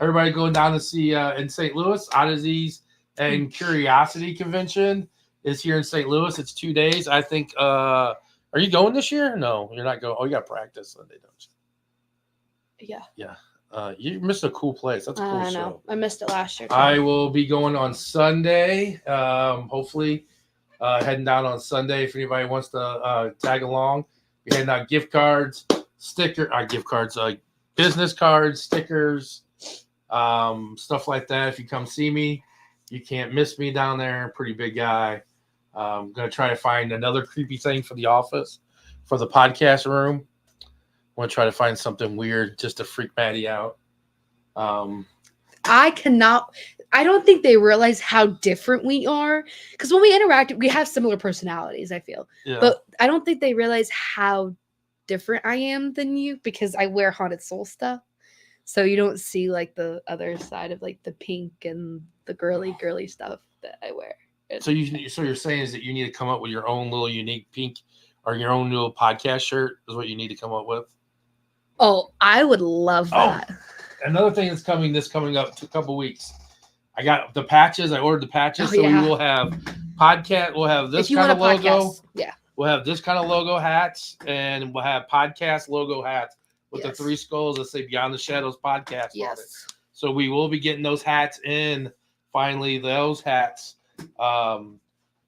everybody going down to see in St. Louis. Oddities and Curiosity Convention is here in St. Louis. It's 2 days. I think. Are you going this year? No, you're not going. Oh, you got practice Sunday, don't you? Yeah. Yeah. You missed a cool place. That's a cool show. I missed it last year. I will be going on Sunday. Hopefully, heading down on Sunday. If anybody wants to tag along, we're heading out gift cards, business cards, stickers, stuff like that. If you come see me, you can't miss me down there. Pretty big guy. I'm going to try to find another creepy thing for the office, for the podcast room. I want to try to find something weird just to freak Maddie out. I don't think they realize how different we are. Because when we interact, we have similar personalities, I feel. Yeah. But I don't think they realize how different I am than you, because I wear Haunted Soul stuff. So you don't see like the other side of like the pink and the girly stuff that I wear. So you're saying is that you need to come up with your own little unique pink or your own little podcast shirt is what you need to come up with? Oh, I would love that. Another thing that's coming up to a couple weeks. I got the patches. I ordered the patches. We will have podcast. We'll have this kind of logo. Podcast, We'll have this kind of logo hats, and we'll have podcast logo hats with the 3 skulls that say Beyond the Shadows podcast on it. So we will be getting those hats in. Finally, those hats.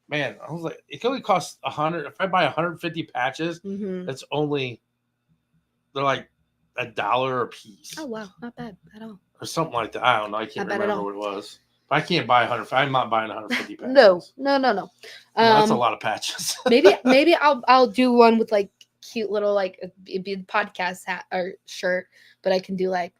Man, I was like, it only costs $100. If I buy 150 patches, it's only they're like $1 a piece. Oh wow, not bad at all. Or something like that. I don't know. I can't remember what it was. But I can't buy 100. I'm not buying 150 patches. No. That's a lot of patches. maybe I'll do one with like cute little like it'd be a podcast hat or shirt, but I can do like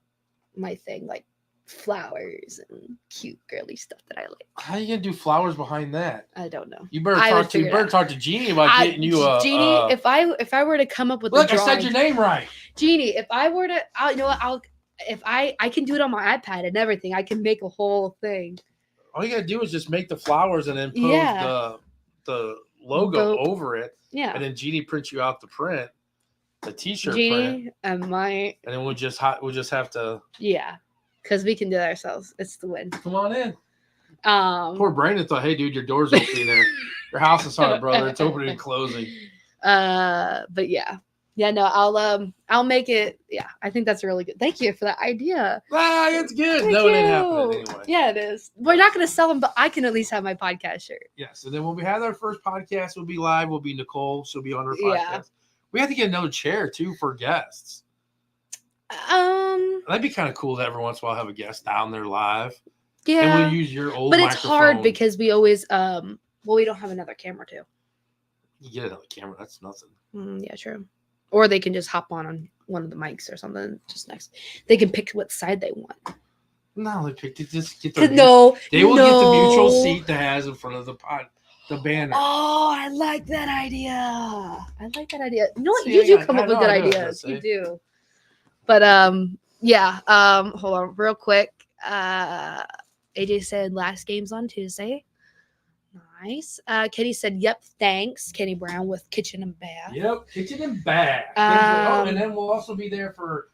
my thing like flowers and cute girly stuff that I like. How are you gonna do flowers behind that? I don't know. You better talk to Jeannie about getting you a Jeannie. If I were to come up with I said your name right, Jeannie. If I were to, I can do it on my iPad and everything. I can make a whole thing. All you gotta do is just make the flowers and then pose the logo over it. Yeah. And then Jeannie prints you out the print, the T-shirt Jeannie print. And then we'll just have to. Yeah. Because we can do it ourselves. It's the win. Come on in. Poor Brandon thought, hey, dude, your door's opening there. Your house is haunted, brother. It's opening and closing. But yeah. Yeah, no, I'll make it. Yeah, I think that's really good. Thank you for that idea. It's good. It ain't happening anyway. Yeah, it is. We're not going to sell them, but I can at least have my podcast shirt. Yes. And then when we have our first podcast, we'll be live. We'll be Nicole. She'll be on her podcast. We have to get another chair, too, for guests. That'd be kind of cool to every once in a while have a guest down there live. Yeah. And we'll use your old but microphone. it's hard because we always we don't have another camera too. You get another camera, that's nothing. Yeah, true. Or they can just hop on one of the mics or something just next. They can pick what side they want. No, they picked it. Just get the No. They will get the mutual seat that has in front of the banner. Oh, I like that idea. You know what? See, You do I come up with know, good I know, ideas. see? You do. But yeah. Hold on, real quick. AJ said last game's on Tuesday. Nice. Kenny said, "Yep, thanks." Kenny Brown with Kitchen and Bath. Yep, Kitchen and Bath. And then we'll also be there for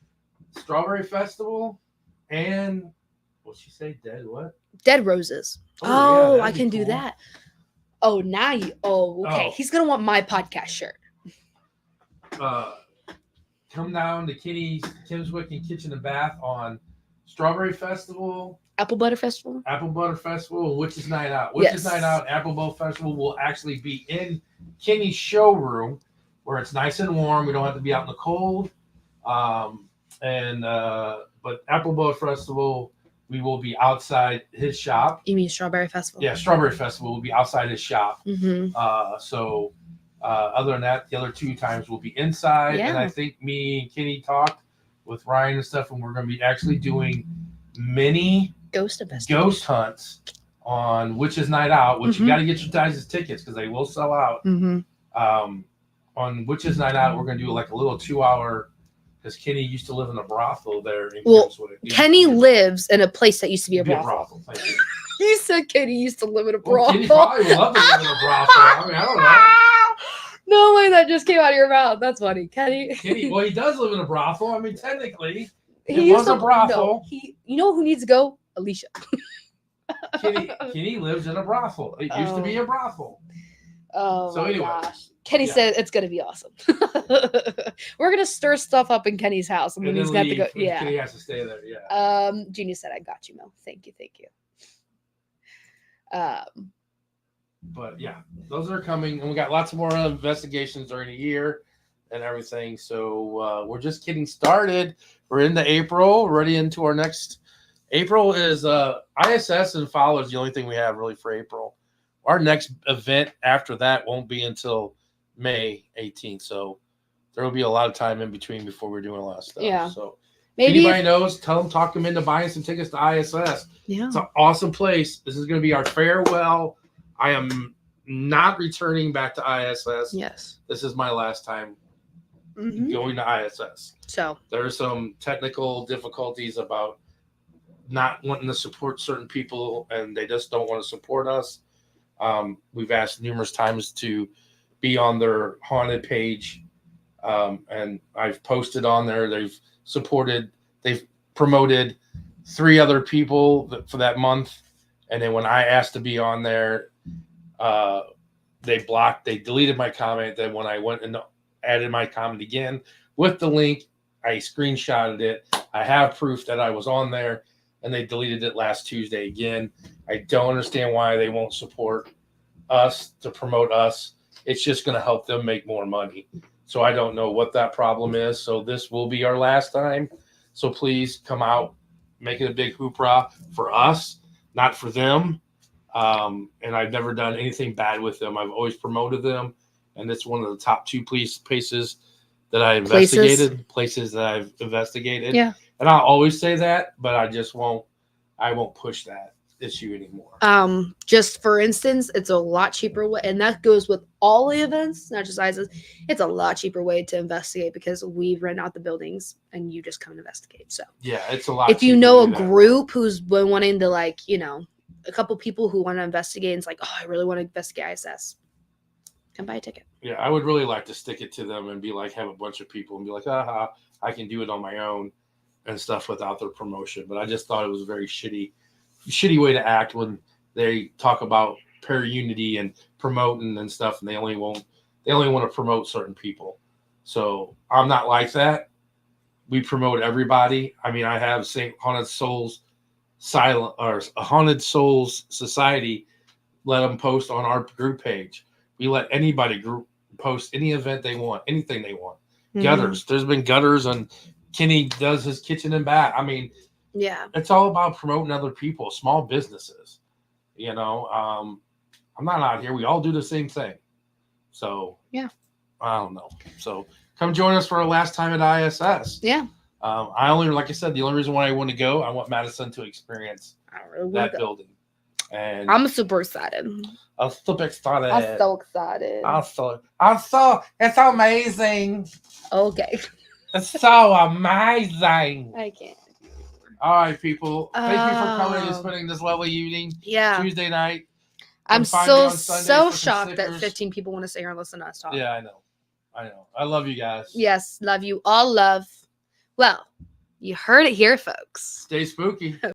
Strawberry Festival and what'd she say? Dead Roses. Oh, yeah, I can do that. Oh, now you. Oh, okay. Oh. He's gonna want my podcast shirt. Come down to Kimmswick and Kitchen and Bath on Strawberry Festival, Apple Butter Festival, and Witches Night Out. Yes. Night Out, Apple Butter Festival will actually be in Kenny's showroom where it's nice and warm. We don't have to be out in the cold. But Apple Butter Festival, we will be outside his shop. You mean Strawberry Festival? Yeah, Strawberry Festival will be outside his shop. Mm-hmm. Other than that, the other 2 times will be inside. Yeah. And I think me and Kenny talked with Ryan and stuff, and we're going to be actually doing mini ghost hunts on Witches Night Out, which you got to get your guys' tickets because they will sell out. Mm-hmm. On Witches Night Out, we're going to do like a little 2-hour, because Kenny used to live in a brothel there in Kimmswick. Kenny lives in a place that used to be a brothel. Thank you. You said Kenny used to live in a brothel. Well, Kenny probably would love to live in a brothel. I mean, I don't know. No way that just came out of your mouth. That's funny. Kenny, well, he does live in a brothel. I mean, technically, he it was a brothel. No, you know who needs to go? Alicia. Kenny lives in a brothel. It used to be a brothel. Oh, so my anyway, gosh. Kenny said it's going to be awesome. We're going to stir stuff up in Kenny's house. And then he's got to go. Yeah. Kenny has to stay there. Yeah. Genius said, I got you, Mel. Thank you. But yeah, those are coming. And we got lots more investigations during the year and everything. So we're just getting started. We're into April, ready into our next. April is ISS and Follow is the only thing we have really for April. Our next event after that won't be until May 18th. So there will be a lot of time in between before we're doing a lot of stuff. Yeah. So maybe anybody knows, talk them into buying some tickets to ISS. Yeah. It's an awesome place. This is going to be our farewell. I am not returning back to ISS. Yes. This is my last time going to ISS. So there are some technical difficulties about not wanting to support certain people, and they just don't want to support us. We've asked numerous times to be on their haunted page, and I've posted on there. They've promoted 3 other people for that month, and then when I asked to be on there, they deleted my comment. Then when I went and added my comment again with the link, I screenshotted it. I have proof that I was on there, and they deleted it last Tuesday again. I don't understand why they won't support us to promote us. It's just going to help them make more money. So I don't know what that problem is. So this will be our last time. So please come out, make it a big hoopla for us, not for them. And I've never done anything bad with them. I've always promoted them. And it's one of the top 2 places that I investigated, places that I've investigated. Yeah. And I'll always say that, but I won't push that issue anymore. Just for instance, it's a lot cheaper way, and that goes with all the events, not just ISIS. It's a lot cheaper way to investigate because we rent out the buildings and you just come and investigate. So yeah, it's a lot. If you know a group who's been wanting to, like, you know, a couple people who want to investigate, and it's like, oh, I really want to investigate ISS, come buy a ticket. Yeah, I would really like to stick it to them and be like, have a bunch of people and be like, I can do it on my own and stuff without their promotion. But I just thought it was a very shitty way to act when they talk about unity and promoting and stuff, and they only want to promote certain people. So I'm not like that. We promote everybody. I mean, I have Haunted Souls Society. Let them post on our group page. We let anybody post any event they want, anything they want. Gutters. There's been gutters on Kenny does his kitchen and bath. I mean, Yeah. it's all about promoting other people, small businesses. You know, I'm not out here. We all do the same thing. So yeah, I don't know. So come join us for our last time at ISS. Yeah. Like I said, the only reason why I want to go, I want Madison to experience that building. And I'm super excited. I'm super excited. I'm so excited. It's amazing. Okay. It's so amazing. I can't. All right, people. Thank you for coming and spending this lovely evening. Yeah. Tuesday night. I'm so shocked that 15 people want to stay here and listen to us talk. Yeah, I know. I love you guys. Yes, love you. All love. Well, you heard it here, folks. Stay spooky.